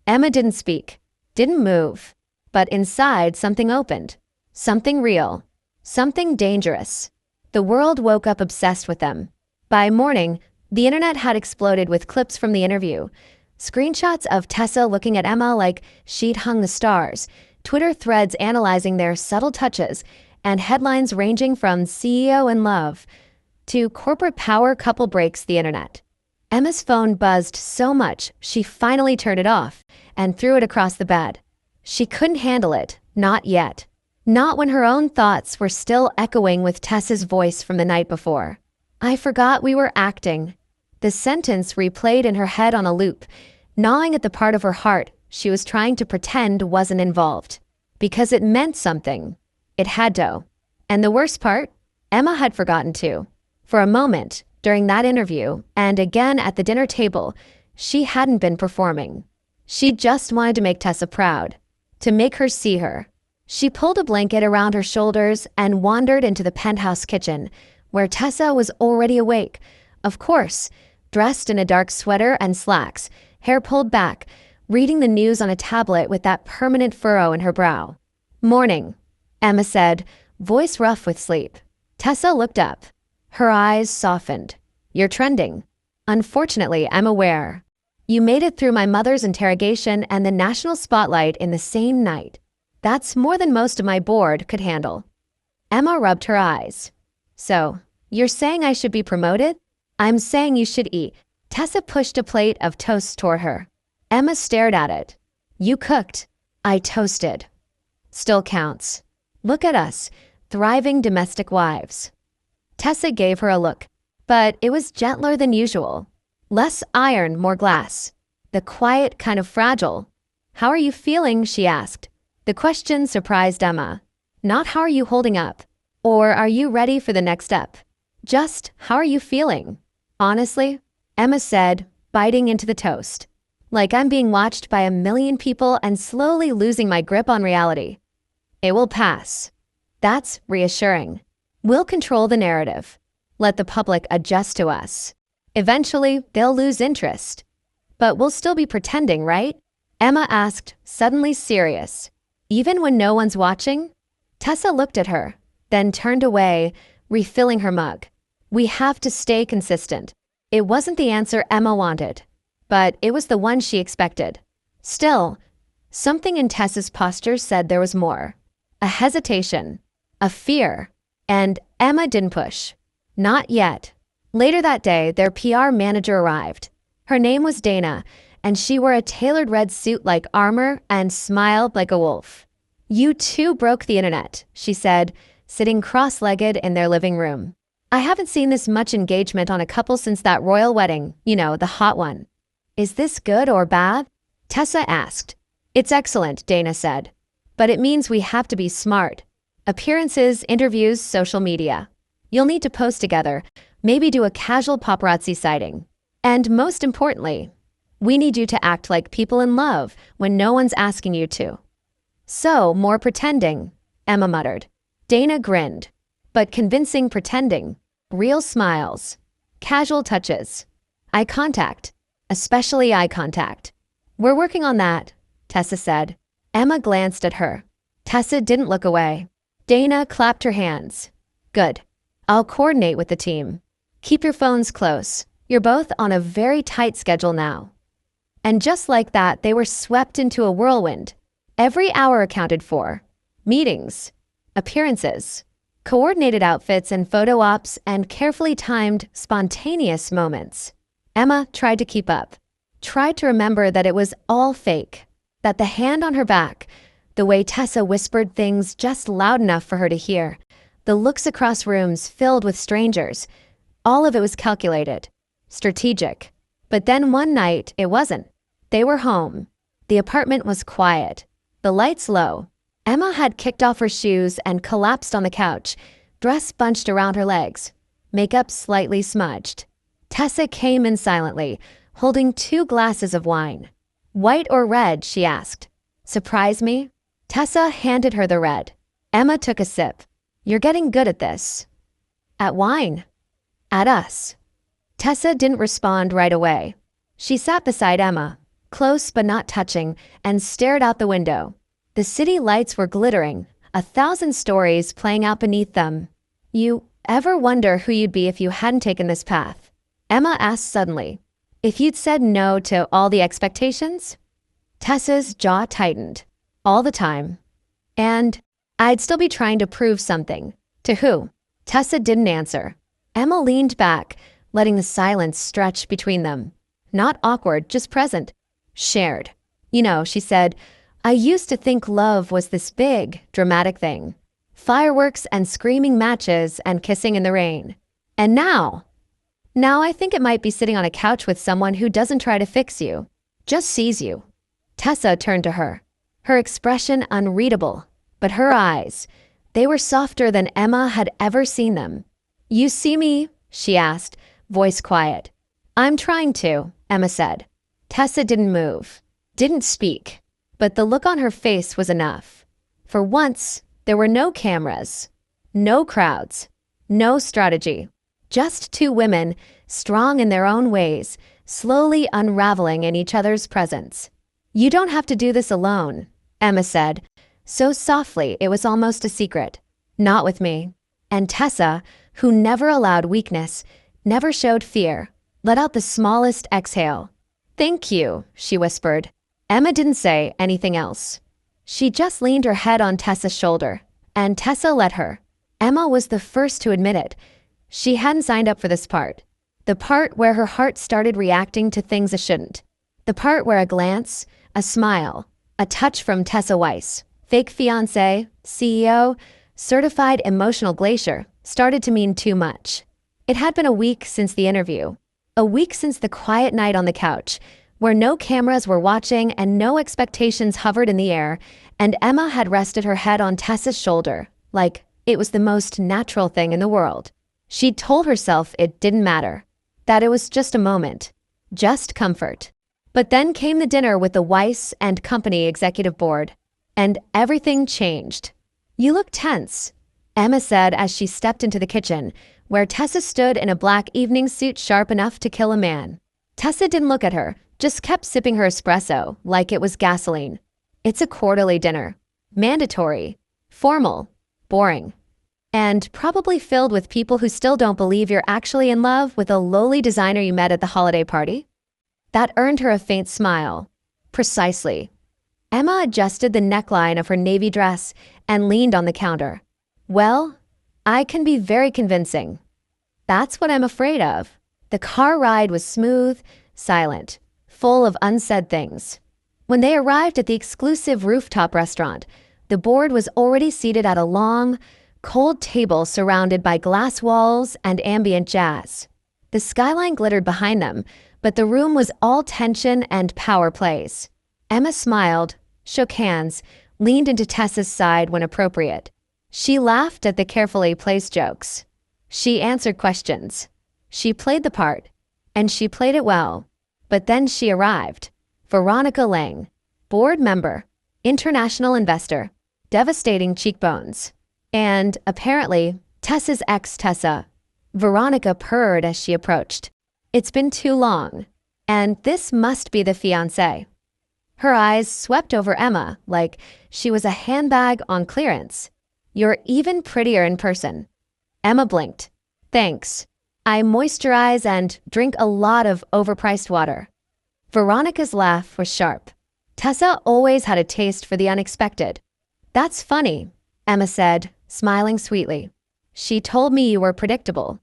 Emma didn't speak, didn't move, but inside something opened. Something real. Something dangerous. The world woke up obsessed with them. By morning, the internet had exploded with clips from the interview. Screenshots of Tessa looking at Emma like she'd hung the stars, Twitter threads analyzing their subtle touches, and headlines ranging from CEO in love to corporate power couple breaks the internet. Emma's phone buzzed so much she finally turned it off and threw it across the bed. She couldn't handle it, not yet. Not when her own thoughts were still echoing with Tessa's voice from the night before. I forgot we were acting. The sentence replayed in her head on a loop, gnawing at the part of her heart she was trying to pretend wasn't involved. Because it meant something. It had to. And the worst part? Emma had forgotten too. For a moment, during that interview, and again at the dinner table, she hadn't been performing. She just wanted to make Tessa proud. To make her see her. She pulled a blanket around her shoulders and wandered into the penthouse kitchen, where Tessa was already awake, of course, dressed in a dark sweater and slacks, hair pulled back, reading the news on a tablet with that permanent furrow in her brow. "Morning," Emma said, voice rough with sleep. Tessa looked up. Her eyes softened. "You're trending. Unfortunately, I'm aware. You made it through my mother's interrogation and the national spotlight in the same night. That's more than most of my board could handle." Emma rubbed her eyes. "So, you're saying I should be promoted?" "I'm saying you should eat." Tessa pushed a plate of toast toward her. Emma stared at it. "You cooked. I toasted. Still counts. Look at us, thriving domestic wives." Tessa gave her a look, but it was gentler than usual. Less iron, more glass. The quiet kind of fragile. "How are you feeling?" she asked. The question surprised Emma. Not "how are you holding up?" or "are you ready for the next step?" Just "how are you feeling?" "Honestly," Emma said, biting into the toast. "Like I'm being watched by a million people and slowly losing my grip on reality." "It will pass." "That's reassuring. We'll control the narrative. Let the public adjust to us. Eventually, they'll lose interest. But we'll still be pretending, right?" Emma asked, suddenly serious. "Even when no one's watching?" Tessa looked at her, then turned away, refilling her mug. "We have to stay consistent." It wasn't the answer Emma wanted, but it was the one she expected. Still, something in Tessa's posture said there was more. A hesitation, a fear, and Emma didn't push. Not yet. Later that day, their PR manager arrived. Her name was Dana, and she wore a tailored red suit like armor and smiled like a wolf. "You two broke the internet," she said, sitting cross-legged in their living room. "I haven't seen this much engagement on a couple since that royal wedding, you know, the hot one." "Is this good or bad?" Tessa asked. "It's excellent," Dana said. "But it means we have to be smart. Appearances, interviews, social media. You'll need to post together, maybe do a casual paparazzi sighting. And most importantly, we need you to act like people in love when no one's asking you to." "So, more pretending," Emma muttered. Dana grinned. "But convincing pretending. Real smiles. Casual touches. Eye contact. Especially eye contact." "We're working on that," Tessa said. Emma glanced at her. Tessa didn't look away. Dana clapped her hands. "Good. I'll coordinate with the team. Keep your phones close. You're both on a very tight schedule now." And just like that, they were swept into a whirlwind. Every hour accounted for. Meetings, appearances, coordinated outfits and photo ops, and carefully timed, spontaneous moments. Emma tried to keep up, tried to remember that it was all fake, that the hand on her back, the way Tessa whispered things just loud enough for her to hear, the looks across rooms filled with strangers, all of it was calculated, strategic. But then one night, it wasn't. They were home. The apartment was quiet, the lights low. Emma had kicked off her shoes and collapsed on the couch, dress bunched around her legs, makeup slightly smudged. Tessa came in silently, holding 2 glasses of wine. "White or red?" she asked. "Surprise me?" Tessa handed her the red. Emma took a sip. "You're getting good at this." "At wine?" "At us." Tessa didn't respond right away. She sat beside Emma, close but not touching, and stared out the window. The city lights were glittering, 1,000 stories playing out beneath them. "You ever wonder who you'd be if you hadn't taken this path?" Emma asked suddenly. "If you'd said no to all the expectations?" Tessa's jaw tightened. "All the time. And I'd still be trying to prove something." "To who?" Tessa didn't answer. Emma leaned back, letting the silence stretch between them. Not awkward, just present. Shared. "You know," she said, "I used to think love was this big, dramatic thing. Fireworks and screaming matches and kissing in the rain. And now I think it might be sitting on a couch with someone who doesn't try to fix you, just sees you." Tessa turned to her, her expression unreadable, but her eyes, they were softer than Emma had ever seen them. "You see me?" she asked, voice quiet. "I'm trying to," Emma said. Tessa didn't move, didn't speak, but the look on her face was enough. For once, there were no cameras, no crowds, no strategy. Just 2 women, strong in their own ways, slowly unraveling in each other's presence. You don't have to do this alone, Emma said, so softly it was almost a secret. Not with me. And Tessa, who never allowed weakness, never showed fear, let out the smallest exhale. Thank you, she whispered. Emma didn't say anything else. She just leaned her head on Tessa's shoulder, and Tessa let her. Emma was the first to admit it. She hadn't signed up for this part. The part where her heart started reacting to things it shouldn't. The part where a glance, a smile, a touch from Tessa Weiss, fake fiancé, CEO, certified emotional glacier, started to mean too much. It had been a week since the interview. A week since the quiet night on the couch, where no cameras were watching and no expectations hovered in the air, and Emma had rested her head on Tessa's shoulder, like it was the most natural thing in the world. She'd told herself it didn't matter, that it was just a moment, just comfort. But then came the dinner with the Weiss and Company executive board, and everything changed. You look tense, Emma said as she stepped into the kitchen, where Tessa stood in a black evening suit sharp enough to kill a man. Tessa didn't look at her, just kept sipping her espresso like it was gasoline. It's a quarterly dinner. Mandatory, formal, boring, and probably filled with people who still don't believe you're actually in love with a lowly designer you met at the holiday party. That earned her a faint smile. Precisely. Emma adjusted the neckline of her navy dress and leaned on the counter. Well, I can be very convincing. That's what I'm afraid of. The car ride was smooth, silent, full of unsaid things. When they arrived at the exclusive rooftop restaurant, the board was already seated at a long, cold table surrounded by glass walls and ambient jazz. The skyline glittered behind them, but the room was all tension and power plays. Emma smiled, shook hands, leaned into Tessa's side when appropriate. She laughed at the carefully placed jokes. She answered questions. She played the part, and she played it well. But then she arrived. Veronica Lang, board member, international investor, devastating cheekbones. And, apparently, Tessa's ex-Tessa. Veronica purred as she approached. It's been too long, and this must be the fiancé. Her eyes swept over Emma like she was a handbag on clearance. You're even prettier in person. Emma blinked. Thanks. I moisturize and drink a lot of overpriced water. Veronica's laugh was sharp. Tessa always had a taste for the unexpected. That's funny, Emma said, smiling sweetly. She told me you were predictable.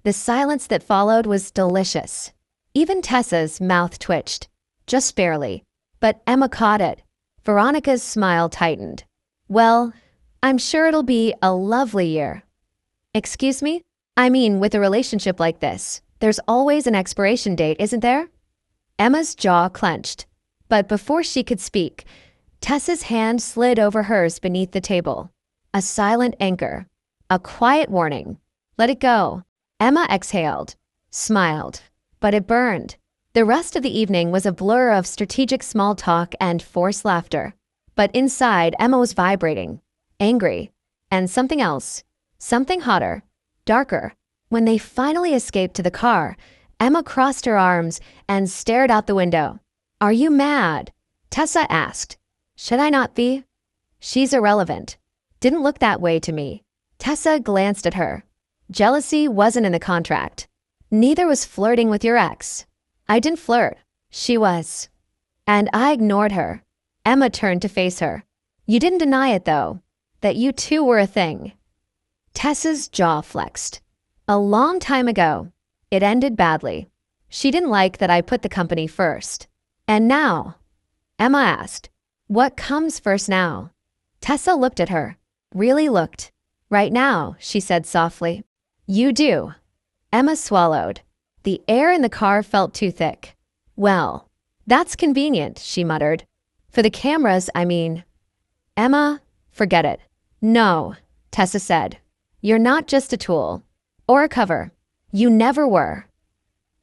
The silence that followed was delicious. Even Tessa's mouth twitched, just barely. But Emma caught it. Veronica's smile tightened. Well, I'm sure it'll be a lovely year. Excuse me? I mean, with a relationship like this, there's always an expiration date, isn't there? Emma's jaw clenched. But before she could speak, Tessa's hand slid over hers beneath the table. A silent anchor. A quiet warning. Let it go. Emma exhaled, smiled, but it burned. The rest of the evening was a blur of strategic small talk and forced laughter. But inside, Emma was vibrating, angry, and something else, something hotter, darker. When they finally escaped to the car, Emma crossed her arms and stared out the window. Are you mad? Tessa asked. Should I not be? She's irrelevant. Didn't look that way to me. Tessa glanced at her. Jealousy wasn't in the contract. Neither was flirting with your ex. I didn't flirt. She was. And I ignored her. Emma turned to face her. You didn't deny it, though, that you two were a thing. Tessa's jaw flexed. A long time ago. It ended badly. She didn't like that I put the company first. And now? Emma asked. What comes first now? Tessa looked at her. Really looked. Right now, she said softly. You do. Emma swallowed. The air in the car felt too thick. Well, that's convenient, she muttered. For the cameras, I mean. Emma, forget it. No, Tessa said. You're not just a tool. Or a cover. You never were.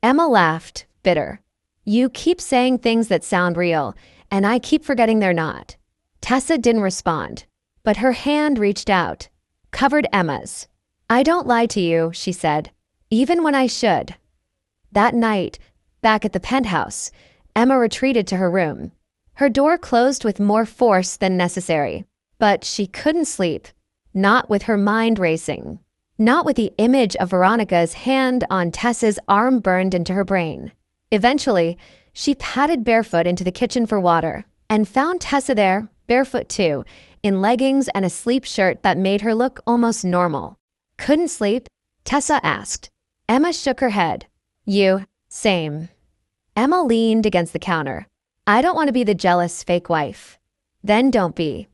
Emma laughed, bitter. You keep saying things that sound real, and I keep forgetting they're not. Tessa didn't respond, but her hand reached out, covered Emma's. I don't lie to you, she said, even when I should. That night, back at the penthouse, Emma retreated to her room. Her door closed with more force than necessary. But she couldn't sleep. Not with her mind racing. Not with the image of Veronica's hand on Tessa's arm burned into her brain. Eventually, she padded barefoot into the kitchen for water and found Tessa there, barefoot too, in leggings and a sleep shirt that made her look almost normal. Couldn't sleep? Tessa asked. Emma shook her head. You, same. Emma leaned against the counter. I don't want to be the jealous fake wife. Then don't be.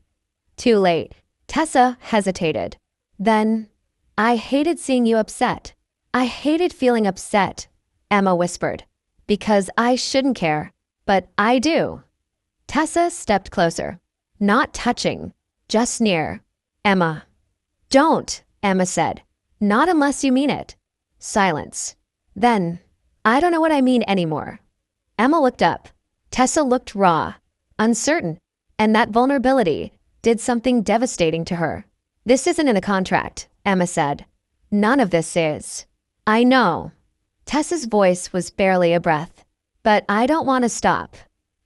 Too late. Tessa hesitated. Then, I hated seeing you upset. I hated feeling upset, Emma whispered. Because I shouldn't care, but I do. Tessa stepped closer. Not touching, just near. Emma. Don't, Emma said. Not unless you mean it. Silence. Then, I don't know what I mean anymore. Emma looked up. Tessa looked raw, uncertain, and that vulnerability did something devastating to her. This isn't in the contract, Emma said. None of this is. I know. Tessa's voice was barely a breath. But I don't want to stop.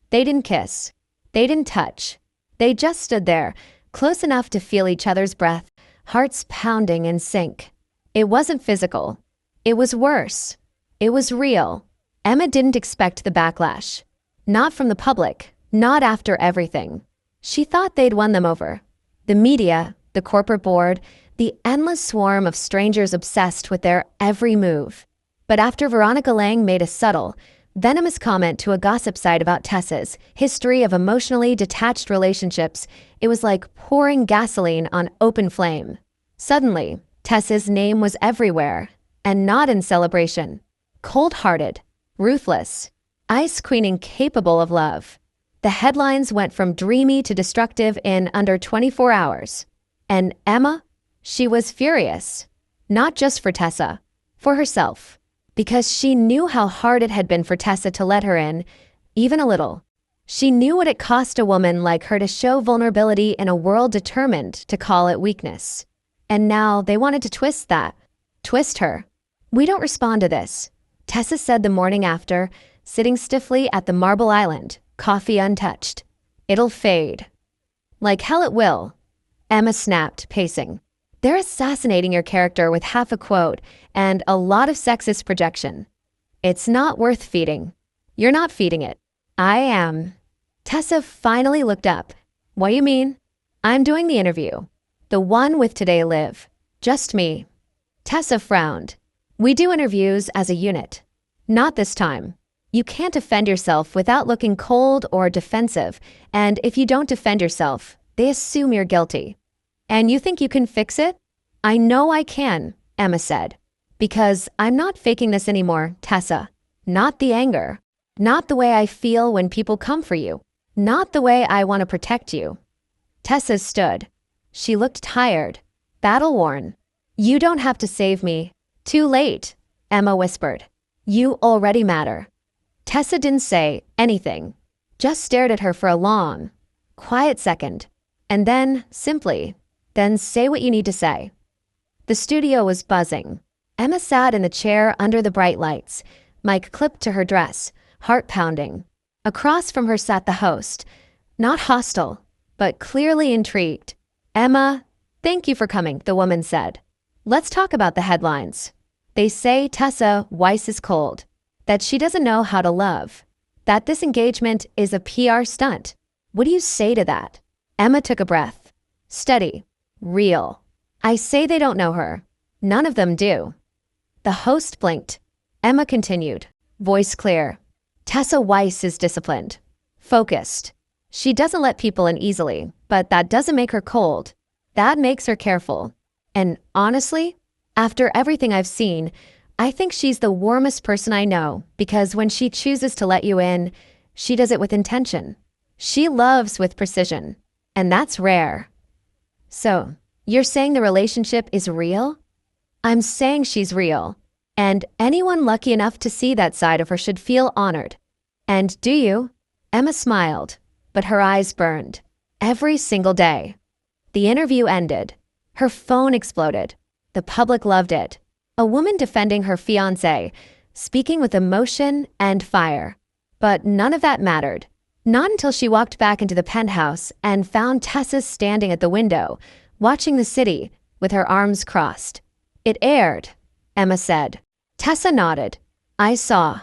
They didn't kiss. They didn't touch. They just stood there, close enough to feel each other's breath, hearts pounding in sync. It wasn't physical. It was worse. It was real. Emma didn't expect the backlash. Not from the public. Not after everything. She thought they'd won them over. The media, the corporate board, the endless swarm of strangers obsessed with their every move. But after Veronica Lang made a subtle, venomous comment to a gossip site about Tessa's history of emotionally detached relationships, it was like pouring gasoline on open flame. Suddenly, Tessa's name was everywhere, and not in celebration. Cold-hearted, ruthless, ice queen incapable of love. The headlines went from dreamy to destructive in under 24 hours. And Emma? She was furious. Not just for Tessa, for herself. Because she knew how hard it had been for Tessa to let her in, even a little. She knew what it cost a woman like her to show vulnerability in a world determined to call it weakness. And now they wanted to twist that. Twist her. We don't respond to this, Tessa said the morning after, sitting stiffly at the marble island, coffee untouched. It'll fade. Like hell it will. Emma snapped, pacing. They're assassinating your character with half a quote and a lot of sexist projection. It's not worth feeding. You're not feeding it. I am. Tessa finally looked up. What you mean? I'm doing the interview. The one with Today Live. Just me. Tessa frowned. We do interviews as a unit. Not this time. You can't defend yourself without looking cold or defensive, and if you don't defend yourself, they assume you're guilty. And you think you can fix it? I know I can, Emma said. Because I'm not faking this anymore, Tessa. Not the anger. Not the way I feel when people come for you. Not the way I want to protect you. Tessa stood. She looked tired, battle-worn. You don't have to save me. Too late, Emma whispered. You already matter. Tessa didn't say anything, just stared at her for a long, quiet second, and then, simply, then say what you need to say. The studio was buzzing. Emma sat in the chair under the bright lights, mic clipped to her dress, heart pounding. Across from her sat the host, not hostile, but clearly intrigued. Emma, thank you for coming, the woman said. Let's talk about the headlines. They say Tessa Weiss is cold, that she doesn't know how to love, that this engagement is a PR stunt. What do you say to that? Emma took a breath. Steady. Real. I say they don't know her. None of them do. The host blinked. Emma continued, voice clear. Tessa Weiss is disciplined. Focused. She doesn't let people in easily, but that doesn't make her cold. That makes her careful. And honestly, after everything I've seen, I think she's the warmest person I know because when she chooses to let you in, she does it with intention. She loves with precision, and that's rare. So, you're saying the relationship is real? I'm saying she's real, and anyone lucky enough to see that side of her should feel honored. And do you? Emma smiled, but her eyes burned. Every single day. The interview ended. Her phone exploded. The public loved it. A woman defending her fiancé, speaking with emotion and fire. But none of that mattered. Not until she walked back into the penthouse and found Tessa standing at the window, watching the city, with her arms crossed. "It aired," Emma said. Tessa nodded. "I saw."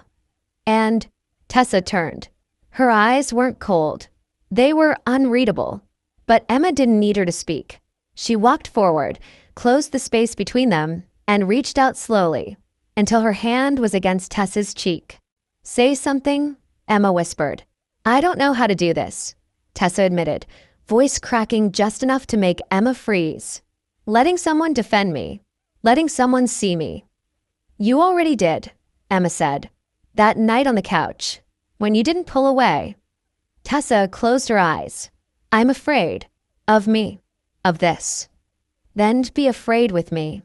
And Tessa turned. Her eyes weren't cold. They were unreadable. But Emma didn't need her to speak. She walked forward, closed the space between them, and reached out slowly, until her hand was against Tessa's cheek. "Say something," Emma whispered. "I don't know how to do this," Tessa admitted, voice cracking just enough to make Emma freeze. "Letting someone defend me. Letting someone see me." "You already did," Emma said. "That night on the couch, when you didn't pull away." Tessa closed her eyes. "I'm afraid. Of me. Of this." "Then be afraid with me."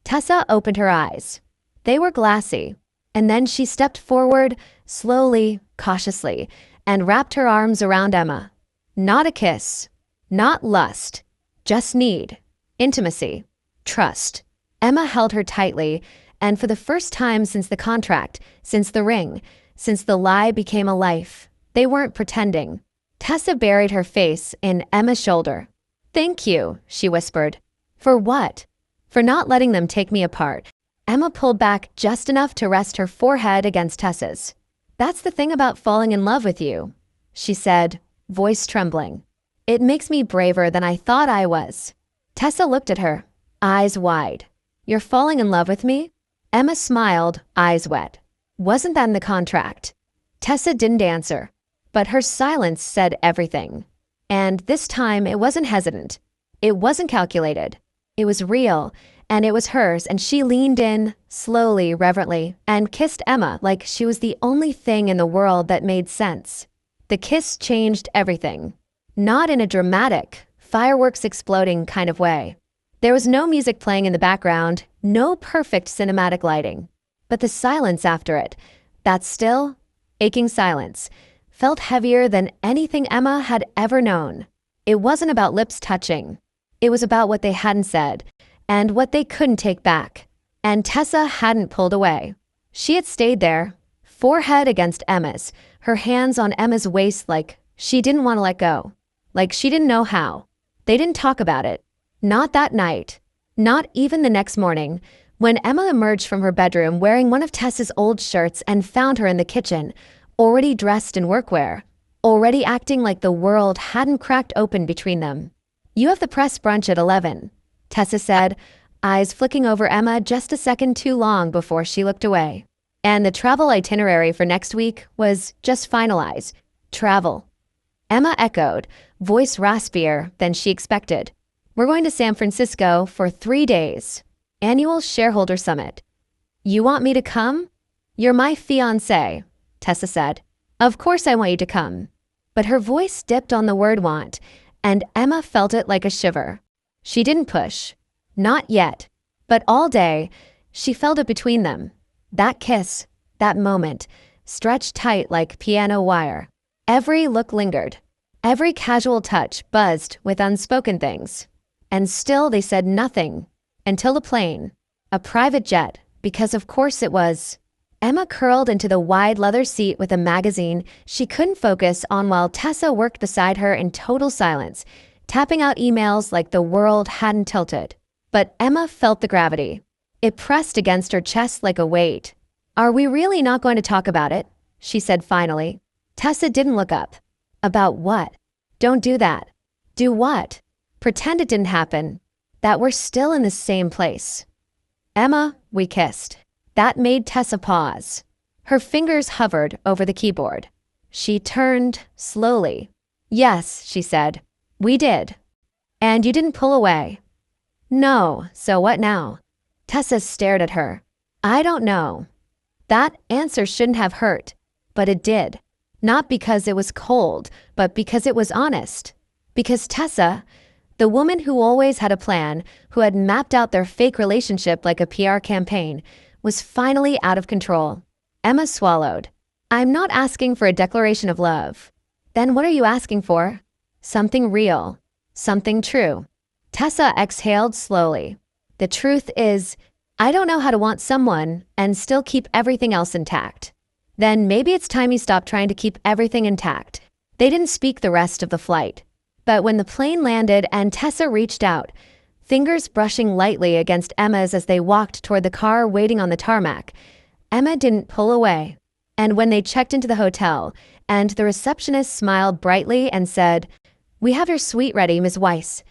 Tessa opened her eyes. They were glassy, and then she stepped forward, slowly, cautiously, and wrapped her arms around Emma. Not a kiss. Not lust. Just need. Intimacy. Trust. Emma held her tightly, and for the first time since the contract, since the ring, since the lie became a life, they weren't pretending. Tessa buried her face in Emma's shoulder. "Thank you," she whispered. "For what?" "For not letting them take me apart." Emma pulled back just enough to rest her forehead against Tessa's. "That's the thing about falling in love with you," she said, voice trembling. "It makes me braver than I thought I was." Tessa looked at her, eyes wide. "You're falling in love with me?" Emma smiled, eyes wet. "Wasn't that in the contract?" Tessa didn't answer, but her silence said everything. And this time it wasn't hesitant. It wasn't calculated. It was real, and it was hers, and she leaned in, slowly, reverently, and kissed Emma like she was the only thing in the world that made sense. The kiss changed everything. Not in a dramatic, fireworks exploding kind of way. There was no music playing in the background, no perfect cinematic lighting. But the silence after it, that still, aching silence, felt heavier than anything Emma had ever known. It wasn't about lips touching. It was about what they hadn't said, and what they couldn't take back. And Tessa hadn't pulled away. She had stayed there, forehead against Emma's, her hands on Emma's waist like she didn't want to let go. Like she didn't know how. They didn't talk about it. Not that night. Not even the next morning, when Emma emerged from her bedroom wearing one of Tessa's old shirts and found her in the kitchen, already dressed in workwear, already acting like the world hadn't cracked open between them. "You have the press brunch at 11, Tessa said, eyes flicking over Emma just a second too long before she looked away. "And the travel itinerary for next week was just finalized. Travel." Emma echoed, voice raspier than she expected. "We're going to San Francisco for 3 days. Annual shareholder summit." "You want me to come?" "You're my fiancé," Tessa said. "Of course I want you to come." But her voice dipped on the word want, and Emma felt it like a shiver. She didn't push. Not yet. But all day, she felt it between them. That kiss, that moment, stretched tight like piano wire. Every look lingered. Every casual touch buzzed with unspoken things. And still they said nothing. Until the plane. A private jet, because of course it was. Emma curled into the wide leather seat with a magazine she couldn't focus on while Tessa worked beside her in total silence, tapping out emails like the world hadn't tilted. But Emma felt the gravity. It pressed against her chest like a weight. "Are we really not going to talk about it?" she said finally. Tessa didn't look up. "About what?" "Don't do that." "Do what?" "Pretend it didn't happen. That we're still in the same place." "Emma," we kissed. That made Tessa pause. Her fingers hovered over the keyboard. She turned slowly. "Yes," she said. "We did." "And you didn't pull away." "No, so what now?" Tessa stared at her. "I don't know." That answer shouldn't have hurt, but it did. Not because it was cold, but because it was honest. Because Tessa, the woman who always had a plan, who had mapped out their fake relationship like a PR campaign, was finally out of control. Emma swallowed. "I'm not asking for a declaration of love." "Then what are you asking for?" "Something real. Something true." Tessa exhaled slowly. "The truth is, I don't know how to want someone and still keep everything else intact." "Then maybe it's time you stop trying to keep everything intact." They didn't speak the rest of the flight. But when the plane landed and Tessa reached out, fingers brushing lightly against Emma's as they walked toward the car waiting on the tarmac, Emma didn't pull away. And when they checked into the hotel, and the receptionist smiled brightly and said, "We have your suite ready, Ms. Weiss,"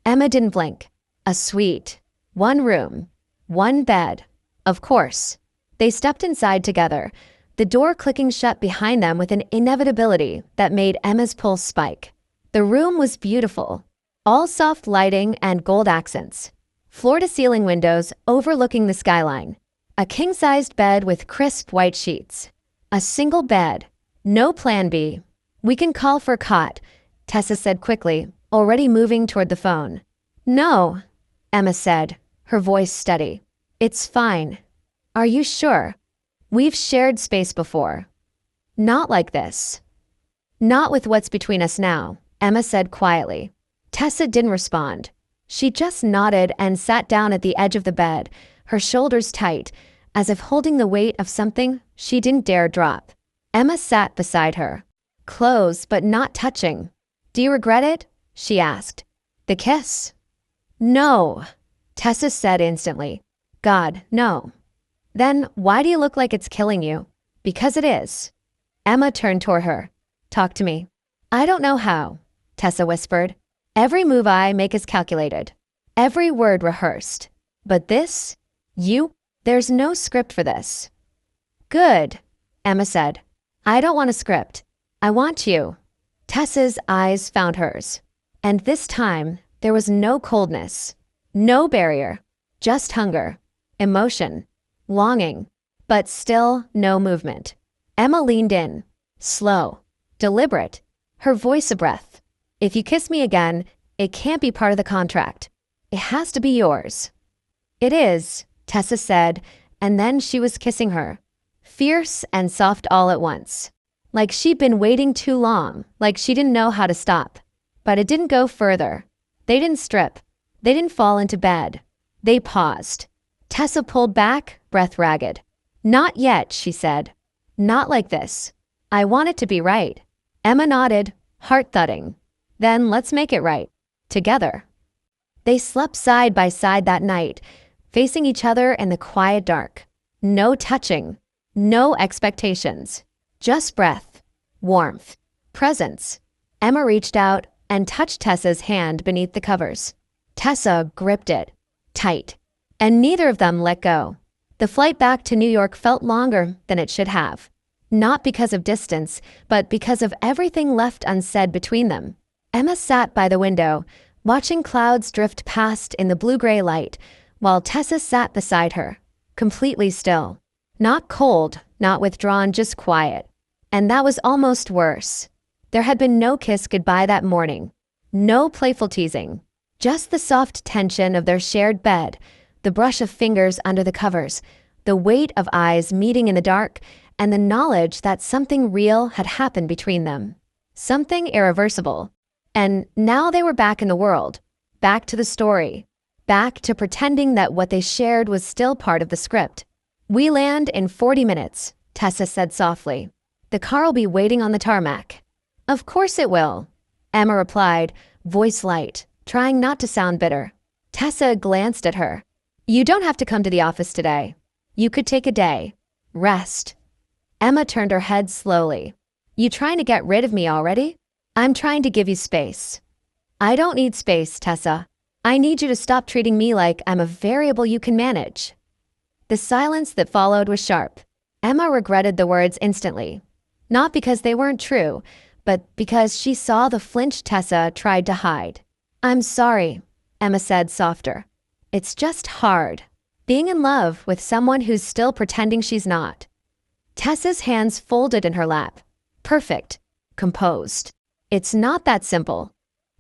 Emma didn't blink. A suite. 1 room. 1 bed. Of course. They stepped inside together, the door clicking shut behind them with an inevitability that made Emma's pulse spike. The room was beautiful. All soft lighting and gold accents. Floor-to-ceiling windows overlooking the skyline. A king-sized bed with crisp white sheets. A single bed. No plan B. "We can call for a cot," Tessa said quickly, already moving toward the phone. "No," Emma said, her voice steady. "It's fine." "Are you sure? We've shared space before." "Not like this." "Not with what's between us now," Emma said quietly. Tessa didn't respond. She just nodded and sat down at the edge of the bed, her shoulders tight, as if holding the weight of something she didn't dare drop. Emma sat beside her. Close, but not touching. "Do you regret it?" she asked. "The kiss?" "No," Tessa said instantly. "God, no." "Then why do you look like it's killing you?" "Because it is." Emma turned toward her. "Talk to me." "I don't know how," Tessa whispered. "Every move I make is calculated. Every word rehearsed. But this? There's no script for this." "Good," Emma said. "I don't want a script. I want you." Tessa's eyes found hers. And this time, there was no coldness. No barrier. Just hunger. Emotion. Longing. But still no movement. Emma leaned in. Slow. Deliberate. Her voice a breath. "If you kiss me again, it can't be part of the contract. It has to be yours." "It is," Tessa said, and then she was kissing her. Fierce and soft all at once. Like she'd been waiting too long, like she didn't know how to stop. But it didn't go further. They didn't strip. They didn't fall into bed. They paused. Tessa pulled back, breath ragged. "Not yet," she said. "Not like this. I want it to be right." Emma nodded, heart thudding. "Then let's make it right. Together." They slept side by side that night, facing each other in the quiet dark. No touching. No expectations. Just breath. Warmth. Presence. Emma reached out and touched Tessa's hand beneath the covers. Tessa gripped it. Tight. And neither of them let go. The flight back to New York felt longer than it should have. Not because of distance, but because of everything left unsaid between them. Emma sat by the window, watching clouds drift past in the blue-gray light, while Tessa sat beside her, completely still. Not cold, not withdrawn, just quiet. And that was almost worse. There had been no kiss goodbye that morning. No playful teasing. Just the soft tension of their shared bed, the brush of fingers under the covers, the weight of eyes meeting in the dark, and the knowledge that something real had happened between them. Something irreversible. And now they were back in the world. Back to the story. Back to pretending that what they shared was still part of the script. "We land in 40 minutes, Tessa said softly. "The car will be waiting on the tarmac." "Of course it will," Emma replied, voice light, trying not to sound bitter. Tessa glanced at her. "You don't have to come to the office today. You could take a day. Rest." Emma turned her head slowly. "You trying to get rid of me already?" "I'm trying to give you space." "I don't need space, Tessa. I need you to stop treating me like I'm a variable you can manage." The silence that followed was sharp. Emma regretted the words instantly. Not because they weren't true, but because she saw the flinch Tessa tried to hide. "I'm sorry," Emma said softer. "It's just hard. Being in love with someone who's still pretending she's not." Tessa's hands folded in her lap. Perfect. Composed. "It's not that simple."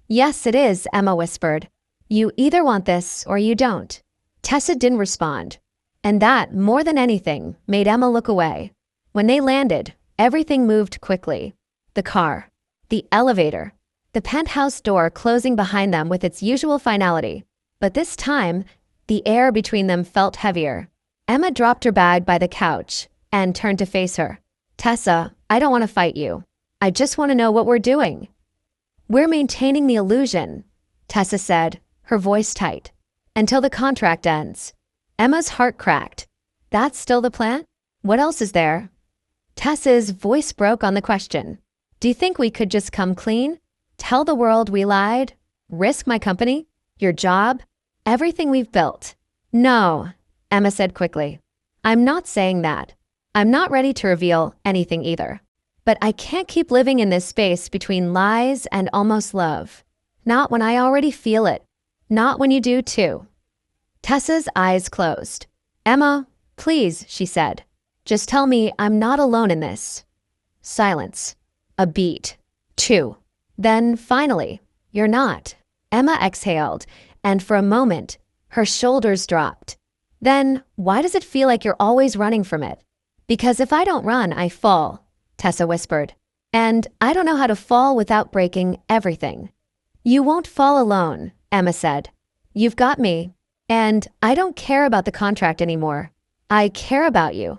"Yes, it is," Emma whispered. "You either want this or you don't." Tessa didn't respond. And that, more than anything, made Emma look away. When they landed, everything moved quickly. The car. The elevator. The penthouse door closing behind them with its usual finality. But this time, the air between them felt heavier. Emma dropped her bag by the couch and turned to face her. "Tessa, I don't want to fight you. I just want to know what we're doing. We're maintaining the illusion, Tessa said, her voice tight. Until the contract ends. Emma's heart cracked. That's still the plan? What else is there? Tessa's voice broke on the question. Do you think we could just come clean? Tell the world we lied? Risk my company? Your job? Everything we've built? No, Emma said quickly. I'm not saying that. I'm not ready to reveal anything either. But I can't keep living in this space between lies and almost love. Not when I already feel it. Not when you do too. Tessa's eyes closed. Emma, please, she said. Just tell me I'm not alone in this. Silence. A beat. 2. Then, finally, you're not. Emma exhaled, and for a moment, her shoulders dropped. Then, why does it feel like you're always running from it? Because if I don't run, I fall, Tessa whispered. And I don't know how to fall without breaking everything. You won't fall alone, Emma said. You've got me. And I don't care about the contract anymore. I care about you.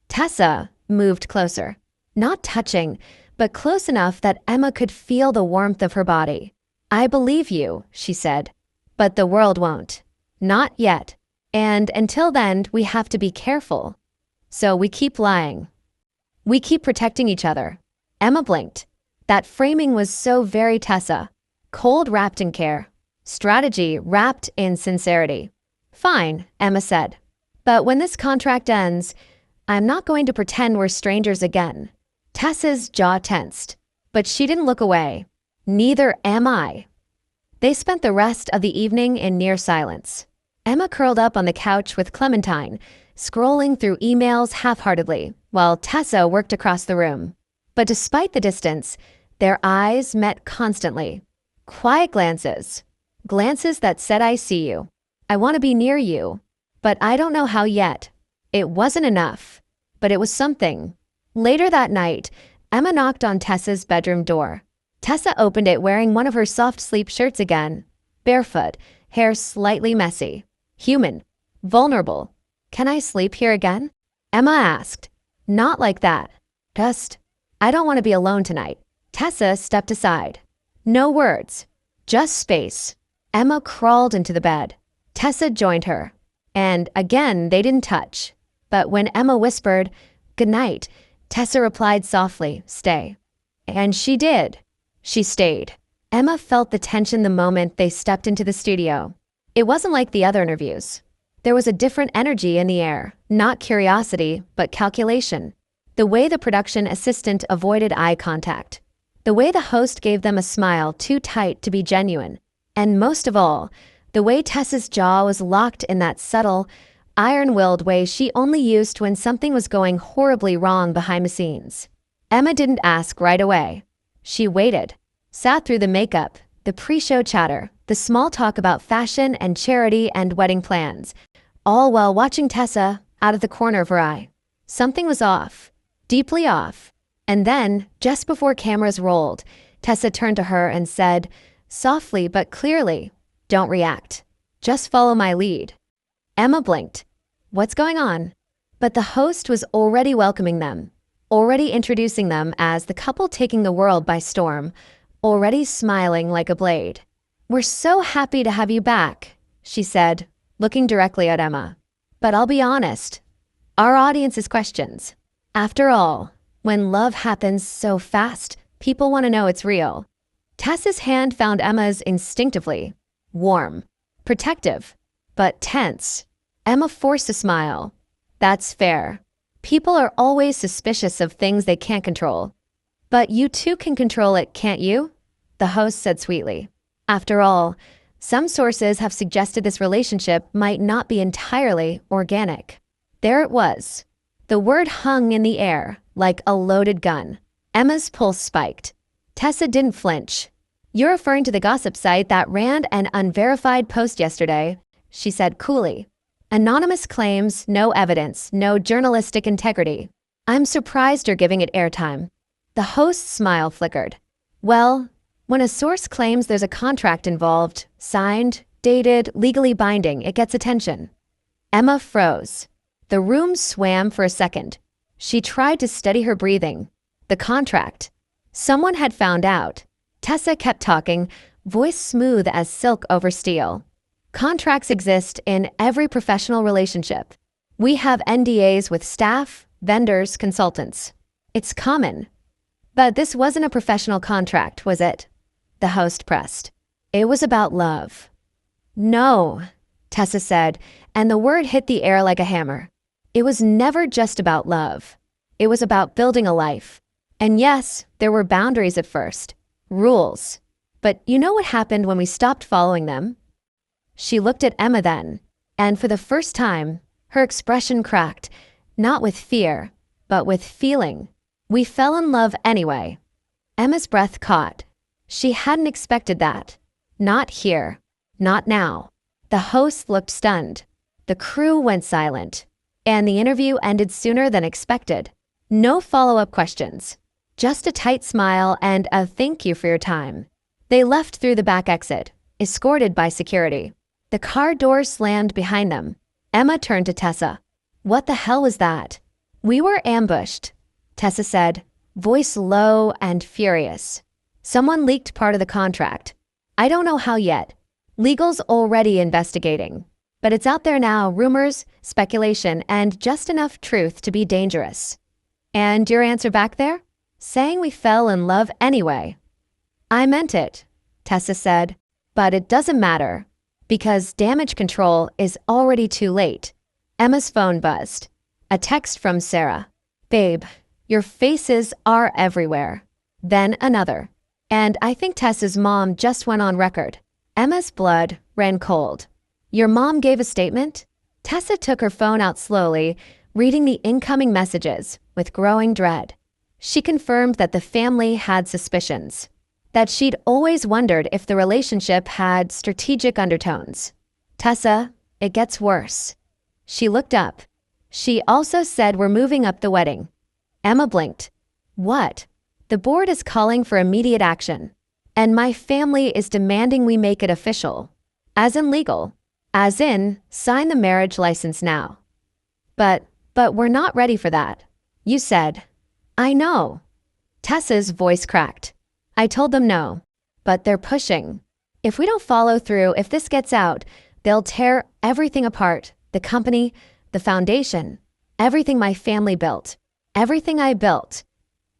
Tessa moved closer, not touching, but close enough that Emma could feel the warmth of her body. I believe you, she said, but the world won't. Not yet. And until then, we have to be careful. So we keep lying. We keep protecting each other. Emma blinked. That framing was so very Tessa. Cold wrapped in care. Strategy wrapped in sincerity. Fine, Emma said. But when this contract ends, I'm not going to pretend we're strangers again. Tessa's jaw tensed, but she didn't look away. Neither am I. They spent the rest of the evening in near silence. Emma curled up on the couch with Clementine, scrolling through emails half-heartedly, while Tessa worked across the room. But despite the distance, their eyes met constantly. Quiet glances. Glances that said, I see you. I want to be near you. But I don't know how yet. It wasn't enough. But it was something. Later that night, Emma knocked on Tessa's bedroom door. Tessa opened it wearing one of her soft sleep shirts again. Barefoot, hair slightly messy. Human. Vulnerable. Can I sleep here again? Emma asked. Not like that. Just, I don't want to be alone tonight. Tessa stepped aside. No words. Just space. Emma crawled into the bed. Tessa joined her. And again, they didn't touch. But when Emma whispered, "Good night," Tessa replied softly, "Stay." And she did. She stayed. Emma felt the tension the moment they stepped into the studio. It wasn't like the other interviews. There was a different energy in the air, not curiosity, but calculation. The way the production assistant avoided eye contact. The way the host gave them a smile too tight to be genuine. And most of all, the way Tessa's jaw was locked in that subtle, iron-willed way she only used when something was going horribly wrong behind the scenes. Emma didn't ask right away. She waited, sat through the makeup, the pre-show chatter, the small talk about fashion and charity and wedding plans, all while watching Tessa out of the corner of her eye. Something was off, deeply off. And then, just before cameras rolled, Tessa turned to her and said, softly but clearly, "Don't react. Just follow my lead." Emma blinked. What's going on? But the host was already welcoming them, already introducing them as the couple taking the world by storm, already smiling like a blade. "We're so happy to have you back," she said, looking directly at Emma. "But I'll be honest, our audience's questions. After all, when love happens so fast, people want to know it's real." Tessa's hand found Emma's instinctively. Warm, protective, but tense. Emma forced a smile. That's fair. People are always suspicious of things they can't control. But you too can control it, can't you? The host said sweetly. After all, some sources have suggested this relationship might not be entirely organic. There it was. The word hung in the air, like a loaded gun. Emma's pulse spiked. Tessa didn't flinch. "You're referring to the gossip site that ran an unverified post yesterday," she said coolly. "Anonymous claims, no evidence, no journalistic integrity. I'm surprised you're giving it airtime." The host's smile flickered. "Well, when a source claims there's a contract involved, signed, dated, legally binding, it gets attention." Emma froze. The room swam for a second. She tried to steady her breathing. The contract. Someone had found out. Tessa kept talking, voice smooth as silk over steel. Contracts exist in every professional relationship. We have NDAs with staff, vendors, consultants. It's common. But this wasn't a professional contract, was it? The host pressed. It was about love. No, Tessa said, and the word hit the air like a hammer. It was never just about love. It was about building a life. And yes, there were boundaries at first. Rules. But you know what happened when we stopped following them? She looked at Emma then, and for the first time, her expression cracked, not with fear, but with feeling. We fell in love anyway. Emma's breath caught. She hadn't expected that. Not here. Not now. The host looked stunned. The crew went silent. And the interview ended sooner than expected. No follow-up questions. Just a tight smile and a thank you for your time. They left through the back exit, escorted by security. The car doors slammed behind them. Emma turned to Tessa. What the hell was that? We were ambushed, Tessa said, voice low and furious. Someone leaked part of the contract. I don't know how yet. Legal's already investigating. But it's out there now, rumors, speculation, and just enough truth to be dangerous. And your answer back there? Saying we fell in love anyway. I meant it, Tessa said, but it doesn't matter, because damage control is already too late. Emma's phone buzzed. A text from Sarah. Babe, your faces are everywhere. Then another. And I think Tessa's mom just went on record. Emma's blood ran cold. Your mom gave a statement? Tessa took her phone out slowly, reading the incoming messages with growing dread. She confirmed that the family had suspicions, that she'd always wondered if the relationship had strategic undertones. Tessa, it gets worse. She looked up. She also said we're moving up the wedding. Emma blinked. What? The board is calling for immediate action. And my family is demanding we make it official. As in legal. As in, sign the marriage license now. But we're not ready for that. You said. I know. Tessa's voice cracked. I told them no. But they're pushing. If we don't follow through, if this gets out, they'll tear everything apart. The company, the foundation, everything my family built. Everything I built.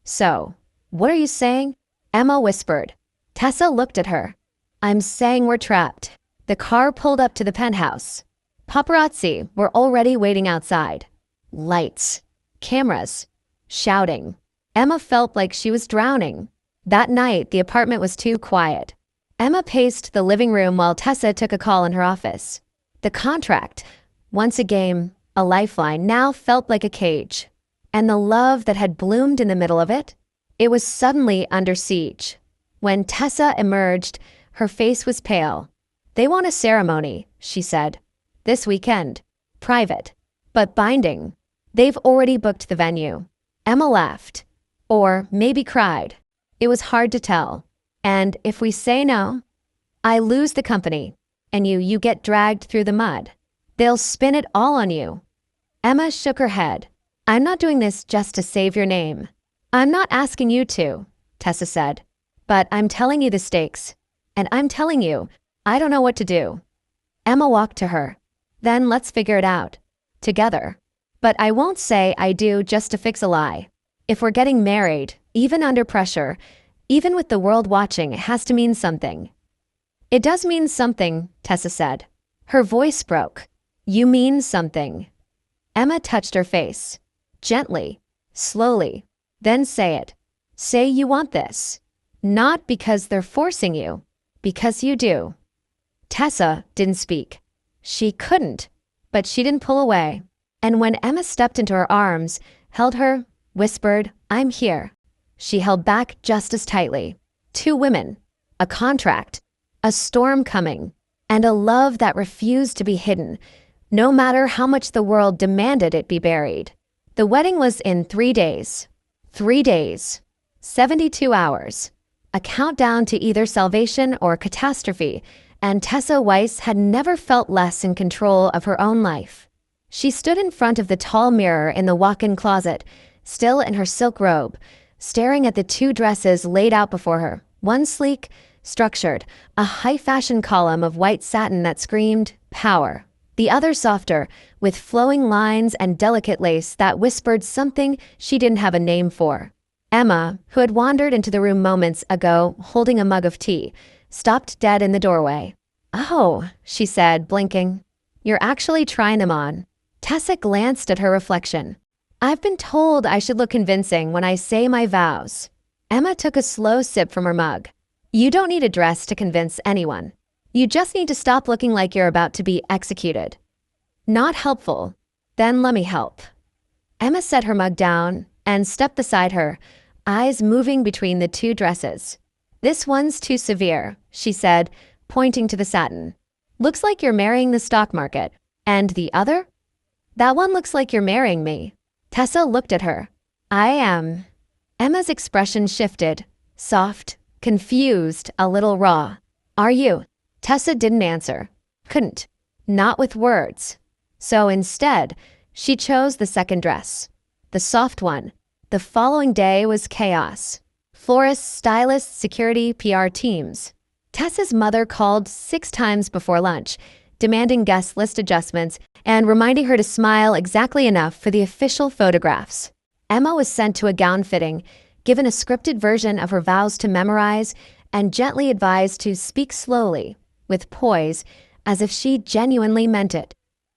So, what are you saying? Emma whispered. Tessa looked at her. I'm saying we're trapped. The car pulled up to the penthouse. Paparazzi were already waiting outside. Lights. Cameras. Shouting. Emma felt like she was drowning. That night, the apartment was too quiet. Emma paced the living room while Tessa took a call in her office. The contract, once a game, a lifeline, now felt like a cage. And the love that had bloomed in the middle of it? It was suddenly under siege. When Tessa emerged, her face was pale. They want a ceremony, she said. This weekend. Private. But binding. They've already booked the venue. Emma laughed. Or maybe cried. It was hard to tell. And if we say no, I lose the company. And you get dragged through the mud. They'll spin it all on you. Emma shook her head. I'm not doing this just to save your name. I'm not asking you to, Tessa said. But I'm telling you the stakes. And I'm telling you, I don't know what to do. Emma walked to her. Then let's figure it out. Together. But I won't say I do just to fix a lie. If we're getting married, even under pressure, even with the world watching, it has to mean something. It does mean something, Tessa said. Her voice broke. You mean something. Emma touched her face. Gently. Slowly. Then say it. Say you want this. Not because they're forcing you. Because you do. Tessa didn't speak. She couldn't. But she didn't pull away. And when Emma stepped into her arms, held her, whispered, I'm here. She held back just as tightly. Two women. A contract. A storm coming. And a love that refused to be hidden, no matter how much the world demanded it be buried. The wedding was in 3 days. 3 days. 72 hours. A countdown to either salvation or catastrophe, and Tessa Weiss had never felt less in control of her own life. She stood in front of the tall mirror in the walk-in closet, still in her silk robe, staring at the two dresses laid out before her. One sleek, structured, a high-fashion column of white satin that screamed power. The other softer, with flowing lines and delicate lace that whispered something she didn't have a name for. Emma, who had wandered into the room moments ago holding a mug of tea, stopped dead in the doorway. "Oh," she said, blinking. "You're actually trying them on." Tessa glanced at her reflection. "I've been told I should look convincing when I say my vows." Emma took a slow sip from her mug. "You don't need a dress to convince anyone. You just need to stop looking like you're about to be executed." "Not helpful. Then let me help." Emma set her mug down and stepped beside her, eyes moving between the two dresses. "This one's too severe," she said, pointing to the satin. "Looks like you're marrying the stock market. And the other?" "That one looks like you're marrying me." Tessa looked at her. "I am." Emma's expression shifted, soft, confused, a little raw. "Are you?" Tessa didn't answer. Couldn't. Not with words. So instead, she chose the second dress. The soft one. The following day was chaos. Florists, stylists, security, PR teams. Tessa's mother called 6 times before lunch, demanding guest list adjustments and reminding her to smile exactly enough for the official photographs. Emma was sent to a gown fitting, given a scripted version of her vows to memorize, and gently advised to speak slowly, with poise, as if she genuinely meant it.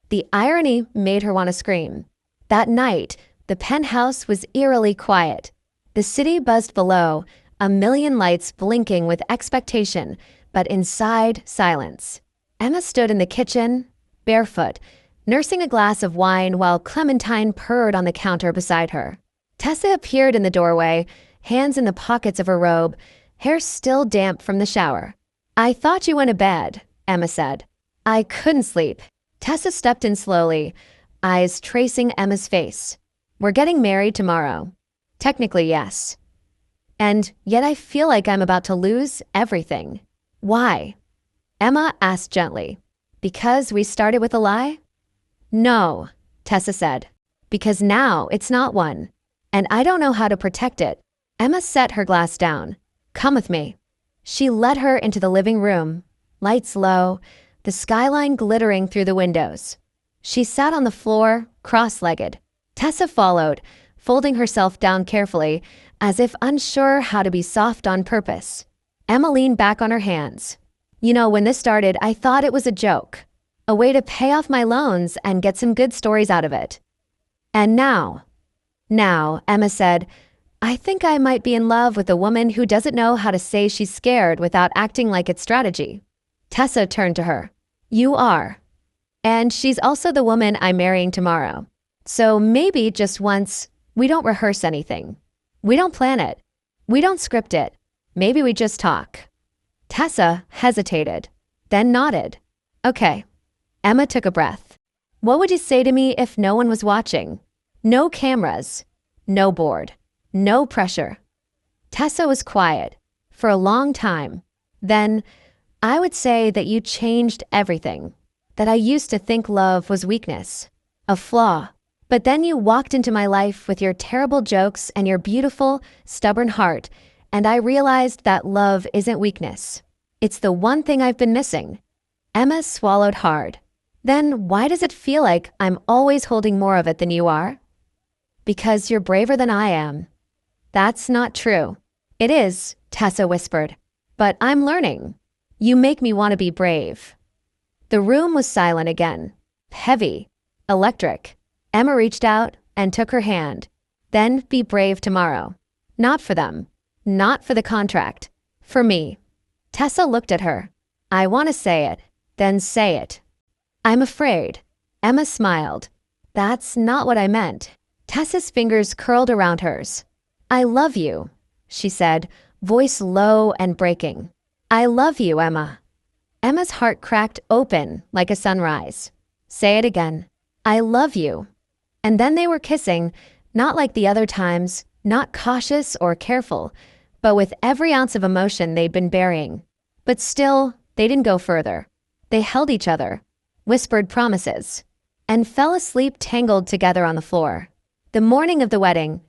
The irony made her want to scream. That night, the penthouse was eerily quiet. The city buzzed below, a million lights blinking with expectation, but inside, silence. Emma stood in the kitchen, barefoot, nursing a glass of wine while Clementine purred on the counter beside her. Tessa appeared in the doorway, hands in the pockets of her robe, hair still damp from the shower. "I thought you went to bed," Emma said. "I couldn't sleep." Tessa stepped in slowly, eyes tracing Emma's face. "We're getting married tomorrow." "Technically, yes." "And yet I feel like I'm about to lose everything." "Why?" Emma asked gently. "Because we started with a lie?" "No," Tessa said. "Because now it's not one. And I don't know how to protect it." Emma set her glass down. "Come with me." She led her into the living room, lights low, the skyline glittering through the windows. She sat on the floor, cross-legged. Tessa followed, folding herself down carefully, as if unsure how to be soft on purpose. Emma leaned back on her hands. "You know, when this started, I thought it was a joke. A way to pay off my loans and get some good stories out of it. And now," Emma said, "I think I might be in love with a woman who doesn't know how to say she's scared without acting like it's strategy." Tessa turned to her. "You are. And she's also the woman I'm marrying tomorrow. So maybe just once, we don't rehearse anything. We don't plan it. We don't script it. Maybe we just talk." Tessa hesitated, then nodded. "Okay." Emma took a breath. "What would you say to me if no one was watching? No cameras. No board. No pressure." Tessa was quiet for a long time. Then, "I would say that you changed everything. That I used to think love was weakness, a flaw. But then you walked into my life with your terrible jokes and your beautiful, stubborn heart, and I realized that love isn't weakness. It's the one thing I've been missing." Emma swallowed hard. "Then why does it feel like I'm always holding more of it than you are?" "Because you're braver than I am." "That's not true." "It is," Tessa whispered. "But I'm learning. You make me want to be brave." The room was silent again. Heavy. Electric. Emma reached out and took her hand. "Then be brave tomorrow. Not for them. Not for the contract. For me." Tessa looked at her. "I want to say it. Then say it." "I'm afraid." Emma smiled. "That's not what I meant." Tessa's fingers curled around hers. "I love you," she said, voice low and breaking. "I love you, Emma." Emma's heart cracked open like a sunrise. "Say it again." "I love you." And then they were kissing, not like the other times, not cautious or careful, but with every ounce of emotion they'd been burying. But still, they didn't go further. They held each other, whispered promises, and fell asleep tangled together on the floor. The morning of the wedding,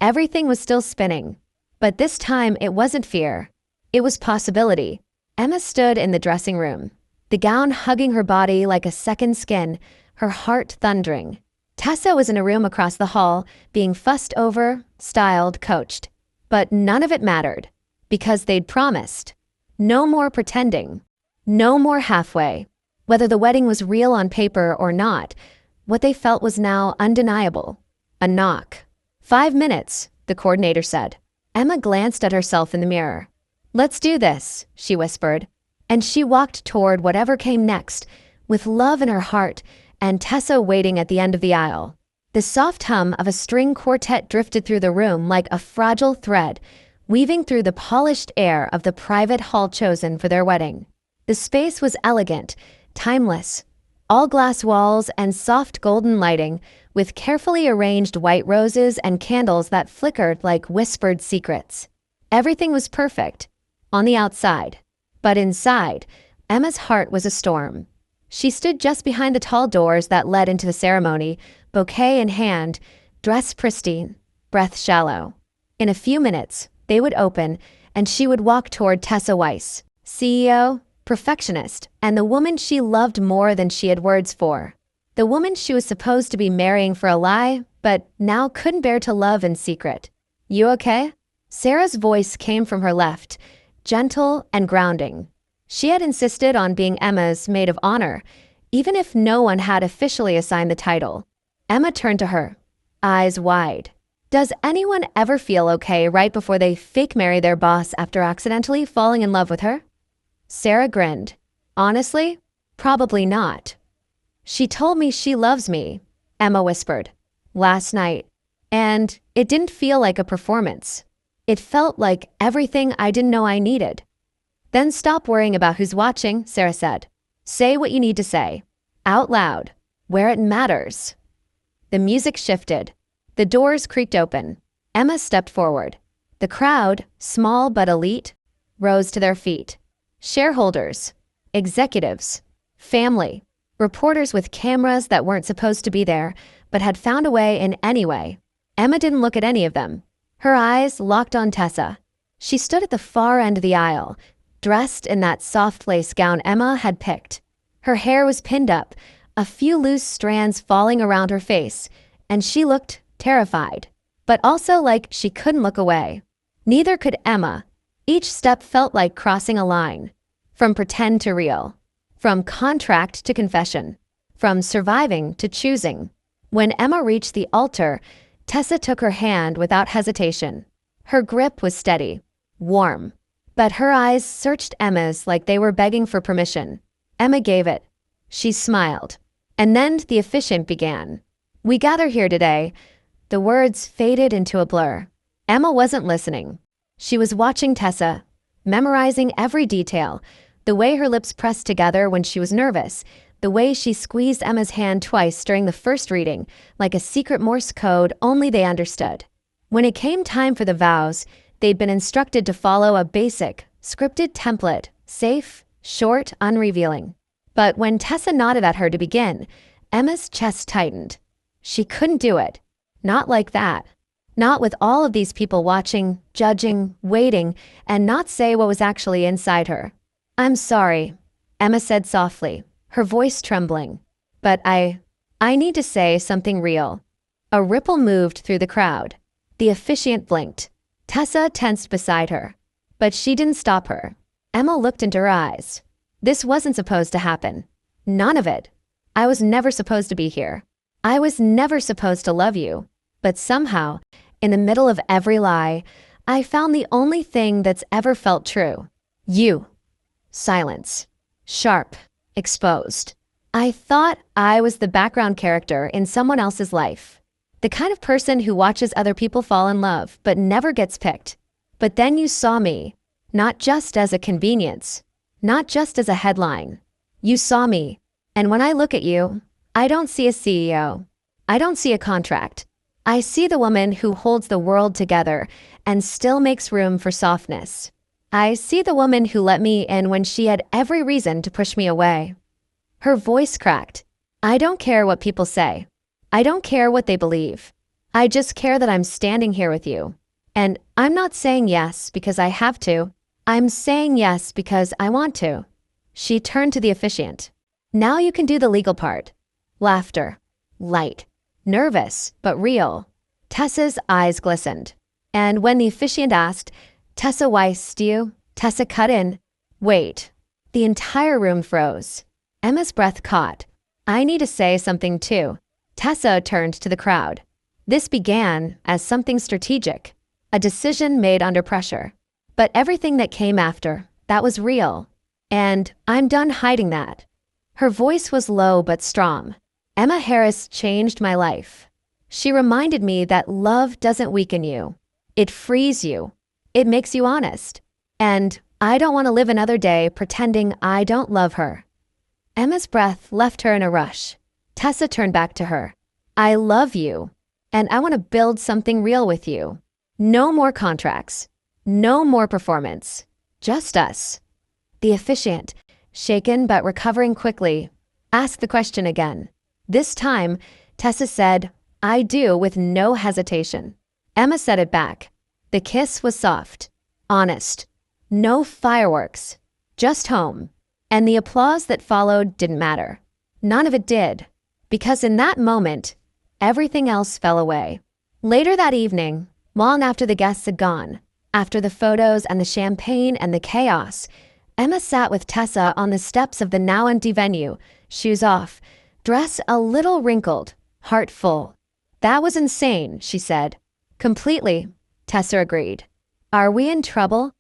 everything was still spinning. But this time it wasn't fear. It was possibility. Emma stood in the dressing room, the gown hugging her body like a second skin, her heart thundering. Tessa was in a room across the hall, being fussed over, styled, coached. But none of it mattered, because they'd promised. No more pretending. No more halfway. Whether the wedding was real on paper or not, what they felt was now undeniable. A knock. 5 minutes, the coordinator said. Emma glanced at herself in the mirror. "Let's do this," she whispered. And she walked toward whatever came next, with love in her heart and Tessa waiting at the end of the aisle. The soft hum of a string quartet drifted through the room like a fragile thread, weaving through the polished air of the private hall chosen for their wedding. The space was elegant, timeless, all glass walls and soft golden lighting, with carefully arranged white roses and candles that flickered like whispered secrets. Everything was perfect, on the outside. But inside, Emma's heart was a storm. She stood just behind the tall doors that led into the ceremony, bouquet in hand, dress pristine, breath shallow. In a few minutes, they would open, and she would walk toward Tessa Weiss, CEO, perfectionist, and the woman she loved more than she had words for. The woman she was supposed to be marrying for a lie, but now couldn't bear to love in secret. "You okay?" Sarah's voice came from her left, gentle and grounding. She had insisted on being Emma's maid of honor, even if no one had officially assigned the title. Emma turned to her, eyes wide. Does anyone ever feel okay right before they fake marry their boss after accidentally falling in love with her? Sarah grinned. Honestly, probably not. "She told me she loves me," Emma whispered, "last night. And it didn't feel like a performance. It felt like everything I didn't know I needed." "Then stop worrying about who's watching," Sarah said. "Say what you need to say. Out loud. Where it matters." The music shifted. The doors creaked open. Emma stepped forward. The crowd, small but elite, rose to their feet. Shareholders, executives, family, reporters with cameras that weren't supposed to be there, but had found a way in anyway. Emma didn't look at any of them. Her eyes locked on Tessa. She stood at the far end of the aisle, dressed in that soft lace gown Emma had picked. Her hair was pinned up, a few loose strands falling around her face, and she looked terrified, but also like she couldn't look away. Neither could Emma. Each step felt like crossing a line. From pretend to real. From contract to confession. From surviving to choosing. When Emma reached the altar, Tessa took her hand without hesitation. Her grip was steady, warm. But her eyes searched Emma's like they were begging for permission. Emma gave it. She smiled. And then the officiant began. "We gather here today." The words faded into a blur. Emma wasn't listening. She was watching Tessa, memorizing every detail, the way her lips pressed together when she was nervous, the way she squeezed Emma's hand twice during the first reading, like a secret Morse code only they understood. When it came time for the vows, they'd been instructed to follow a basic, scripted template, safe, short, unrevealing. But when Tessa nodded at her to begin, Emma's chest tightened. She couldn't do it. Not like that. Not with all of these people watching, judging, waiting, and not say what was actually inside her. "I'm sorry," Emma said softly, her voice trembling. "But I need to say something real." A ripple moved through the crowd. The officiant blinked. Tessa tensed beside her. But she didn't stop her. Emma looked into her eyes. "This wasn't supposed to happen. None of it. I was never supposed to be here. I was never supposed to love you. But somehow, in the middle of every lie, I found the only thing that's ever felt true. You." Silence. Sharp. Exposed. "I thought I was the background character in someone else's life. The kind of person who watches other people fall in love, but never gets picked. But then you saw me, not just as a convenience, not just as a headline. You saw me, and when I look at you, I don't see a CEO. I don't see a contract. I see the woman who holds the world together and still makes room for softness. I see the woman who let me in when she had every reason to push me away." Her voice cracked. "I don't care what people say. I don't care what they believe. I just care that I'm standing here with you. And I'm not saying yes because I have to. I'm saying yes because I want to. She turned to the officiant. Now you can do the legal part. Laughter. Light. Nervous, but real. Tessa's eyes glistened. And when the officiant asked, "Tessa Weiss, do you?" Tessa cut in. "Wait." The entire room froze. Emma's breath caught. "I need to say something too." Tessa turned to the crowd. This began as something strategic, a decision made under pressure. But everything that came after, that was real. And I'm done hiding that. Her voice was low but strong. Emma Harris changed my life. She reminded me that love doesn't weaken you. It frees you. It makes you honest. And I don't want to live another day pretending I don't love her. Emma's breath left her in a rush. Tessa turned back to her. "I love you, and I want to build something real with you. No more contracts. No more performance. Just us." The officiant, shaken but recovering quickly, asked the question again. This time, Tessa said, "I do," with no hesitation. Emma said it back. The kiss was soft, honest. No fireworks, just home. And the applause that followed didn't matter. None of it did, because in that moment, everything else fell away. Later that evening, long after the guests had gone, after the photos and the champagne and the chaos, Emma sat with Tessa on the steps of the now empty venue, shoes off, dress a little wrinkled, heart full. "That was insane," she said. "Completely," Tessa agreed. "Are we in trouble?"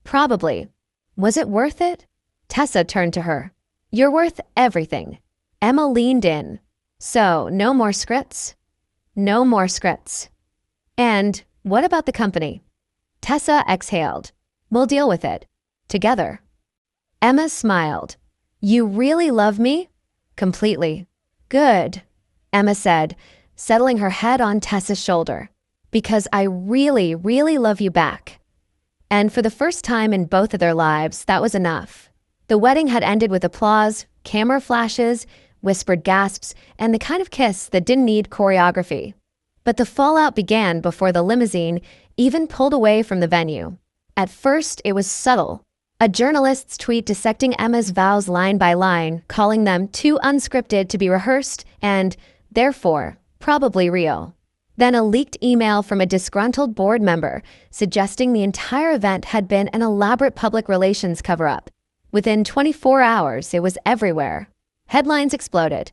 "Probably." "Was it worth it?" Tessa turned to her. "You're worth everything." Emma leaned in. "So, no more scripts?" "No more scripts." "And what about the company?" Tessa exhaled. "We'll deal with it. Together." Emma smiled. "You really love me?" "Completely." "Good," Emma said, settling her head on Tessa's shoulder. "Because I really, really love you back." And for the first time in both of their lives, that was enough. The wedding had ended with applause, camera flashes, whispered gasps, and the kind of kiss that didn't need choreography. But the fallout began before the limousine even pulled away from the venue. At first, it was subtle. A journalist's tweet dissecting Emma's vows line by line, calling them too unscripted to be rehearsed and, therefore, probably real. Then a leaked email from a disgruntled board member suggesting the entire event had been an elaborate public relations cover-up. Within 24 hours, it was everywhere. Headlines exploded.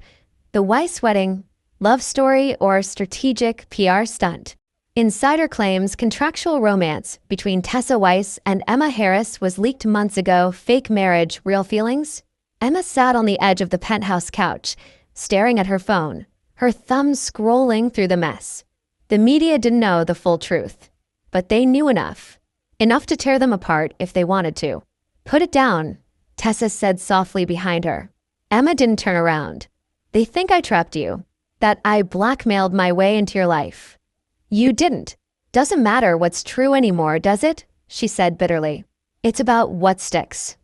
The Weiss wedding, love story or strategic PR stunt. Insider claims contractual romance between Tessa Weiss and Emma Harris was leaked months ago. Fake marriage, real feelings? Emma sat on the edge of the penthouse couch, staring at her phone, her thumb scrolling through the mess. The media didn't know the full truth, but they knew enough. Enough to tear them apart if they wanted to. "Put it down," Tessa said softly behind her. Emma didn't turn around. "They think I trapped you, that I blackmailed my way into your life." "You didn't. Doesn't matter what's true anymore, does it?" she said bitterly. "It's about what sticks."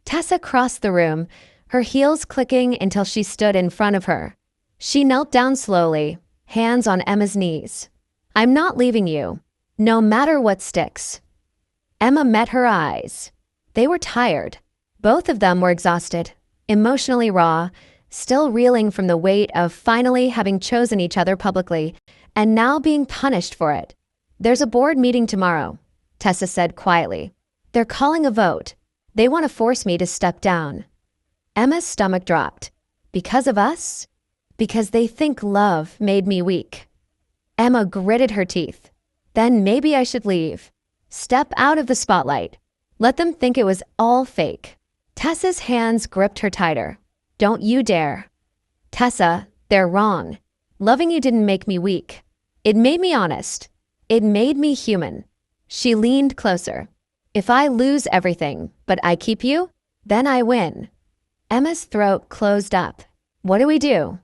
Tessa crossed the room, her heels clicking until she stood in front of her. She knelt down slowly, hands on Emma's knees. "I'm not leaving you, no matter what sticks." Emma met her eyes. They were tired. Both of them were exhausted, emotionally raw, still reeling from the weight of finally having chosen each other publicly, and now being punished for it. "There's a board meeting tomorrow," Tessa said quietly. "They're calling a vote. They want to force me to step down." Emma's stomach dropped. "Because of us? Because they think love made me weak." Emma gritted her teeth. "Then maybe I should leave. Step out of the spotlight. Let them think it was all fake." Tessa's hands gripped her tighter. "Don't you dare." "Tessa, they're wrong. Loving you didn't make me weak. It made me honest. It made me human." She leaned closer. "If I lose everything, but I keep you, then I win." Emma's throat closed up. "What do we do?"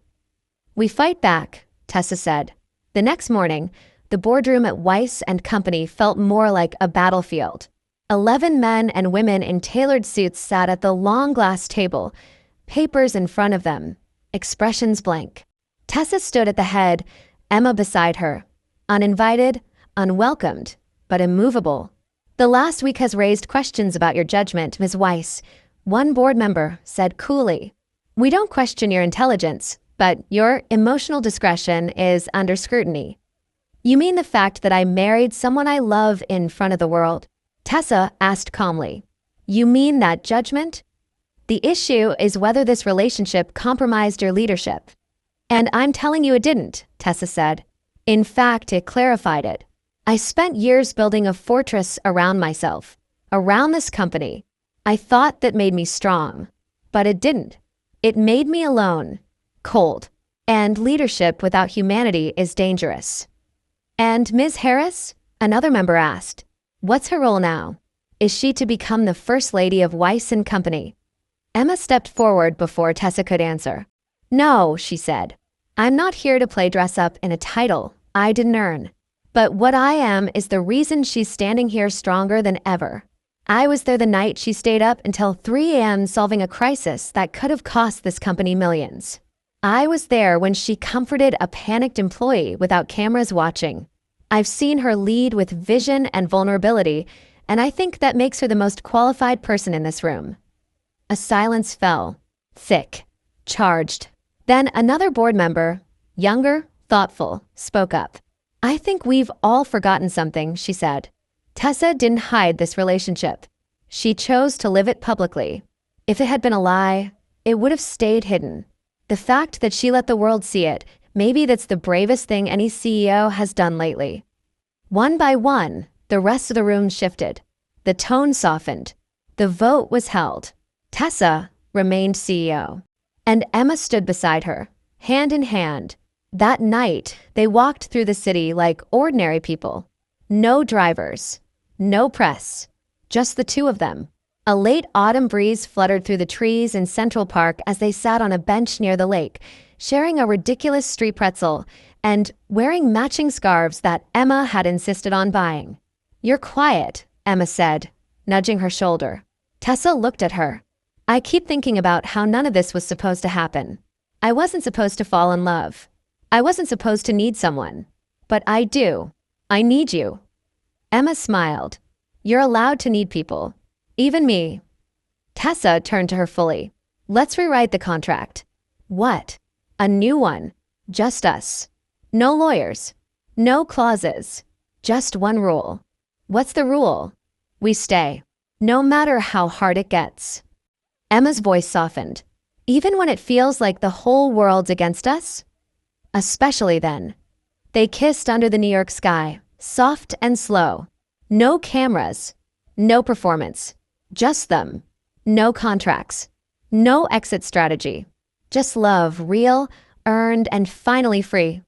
"We fight back," Tessa said. The next morning, the boardroom at Weiss and Company felt more like a battlefield. 11 men and women in tailored suits sat at the long glass table, papers in front of them, expressions blank. Tessa stood at the head, Emma beside her, uninvited, unwelcomed, but immovable. "The last week has raised questions about your judgment, Ms. Weiss," one board member said coolly. "We don't question your intelligence, but your emotional discretion is under scrutiny." "You mean the fact that I married someone I love in front of the world?" Tessa asked calmly. "You mean that judgment?" "The issue is whether this relationship compromised your leadership." "And I'm telling you it didn't," Tessa said. "In fact, it clarified it. I spent years building a fortress around myself, around this company. I thought that made me strong, but it didn't. It made me alone, cold, and leadership without humanity is dangerous." "And Ms. Harris?" another member asked. "What's her role now? Is she to become the First Lady of Weiss and Company?" Emma stepped forward before Tessa could answer. "No," she said. "I'm not here to play dress-up in a title I didn't earn. But what I am is the reason she's standing here stronger than ever. I was there the night she stayed up until 3 a.m. solving a crisis that could have cost this company millions. I was there when she comforted a panicked employee without cameras watching. I've seen her lead with vision and vulnerability, and I think that makes her the most qualified person in this room." A silence fell, thick, charged. Then another board member, younger, thoughtful, spoke up. "I think we've all forgotten something," she said. "Tessa didn't hide this relationship. She chose to live it publicly. If it had been a lie, it would have stayed hidden. The fact that she let the world see it, maybe that's the bravest thing any CEO has done lately." One by one, the rest of the room shifted. The tone softened. The vote was held. Tessa remained CEO. And Emma stood beside her, hand in hand. That night, they walked through the city like ordinary people. No drivers, no press, just the two of them. A late autumn breeze fluttered through the trees in Central Park as they sat on a bench near the lake, sharing a ridiculous street pretzel and wearing matching scarves that Emma had insisted on buying. "You're quiet," Emma said, nudging her shoulder. Tessa looked at her. "I keep thinking about how none of this was supposed to happen. I wasn't supposed to fall in love. I wasn't supposed to need someone. But I do. I need you." Emma smiled. "You're allowed to need people. Even me." Tessa turned to her fully. "Let's rewrite the contract." "What?" "A new one. Just us. No lawyers. No clauses. Just one rule." "What's the rule?" "We stay. No matter how hard it gets." Emma's voice softened. "Even when it feels like the whole world's against us?" "Especially then." They kissed under the New York sky, soft and slow. No cameras. No performance. Just them. No contracts. No exit strategy. Just love, real, earned, and finally free.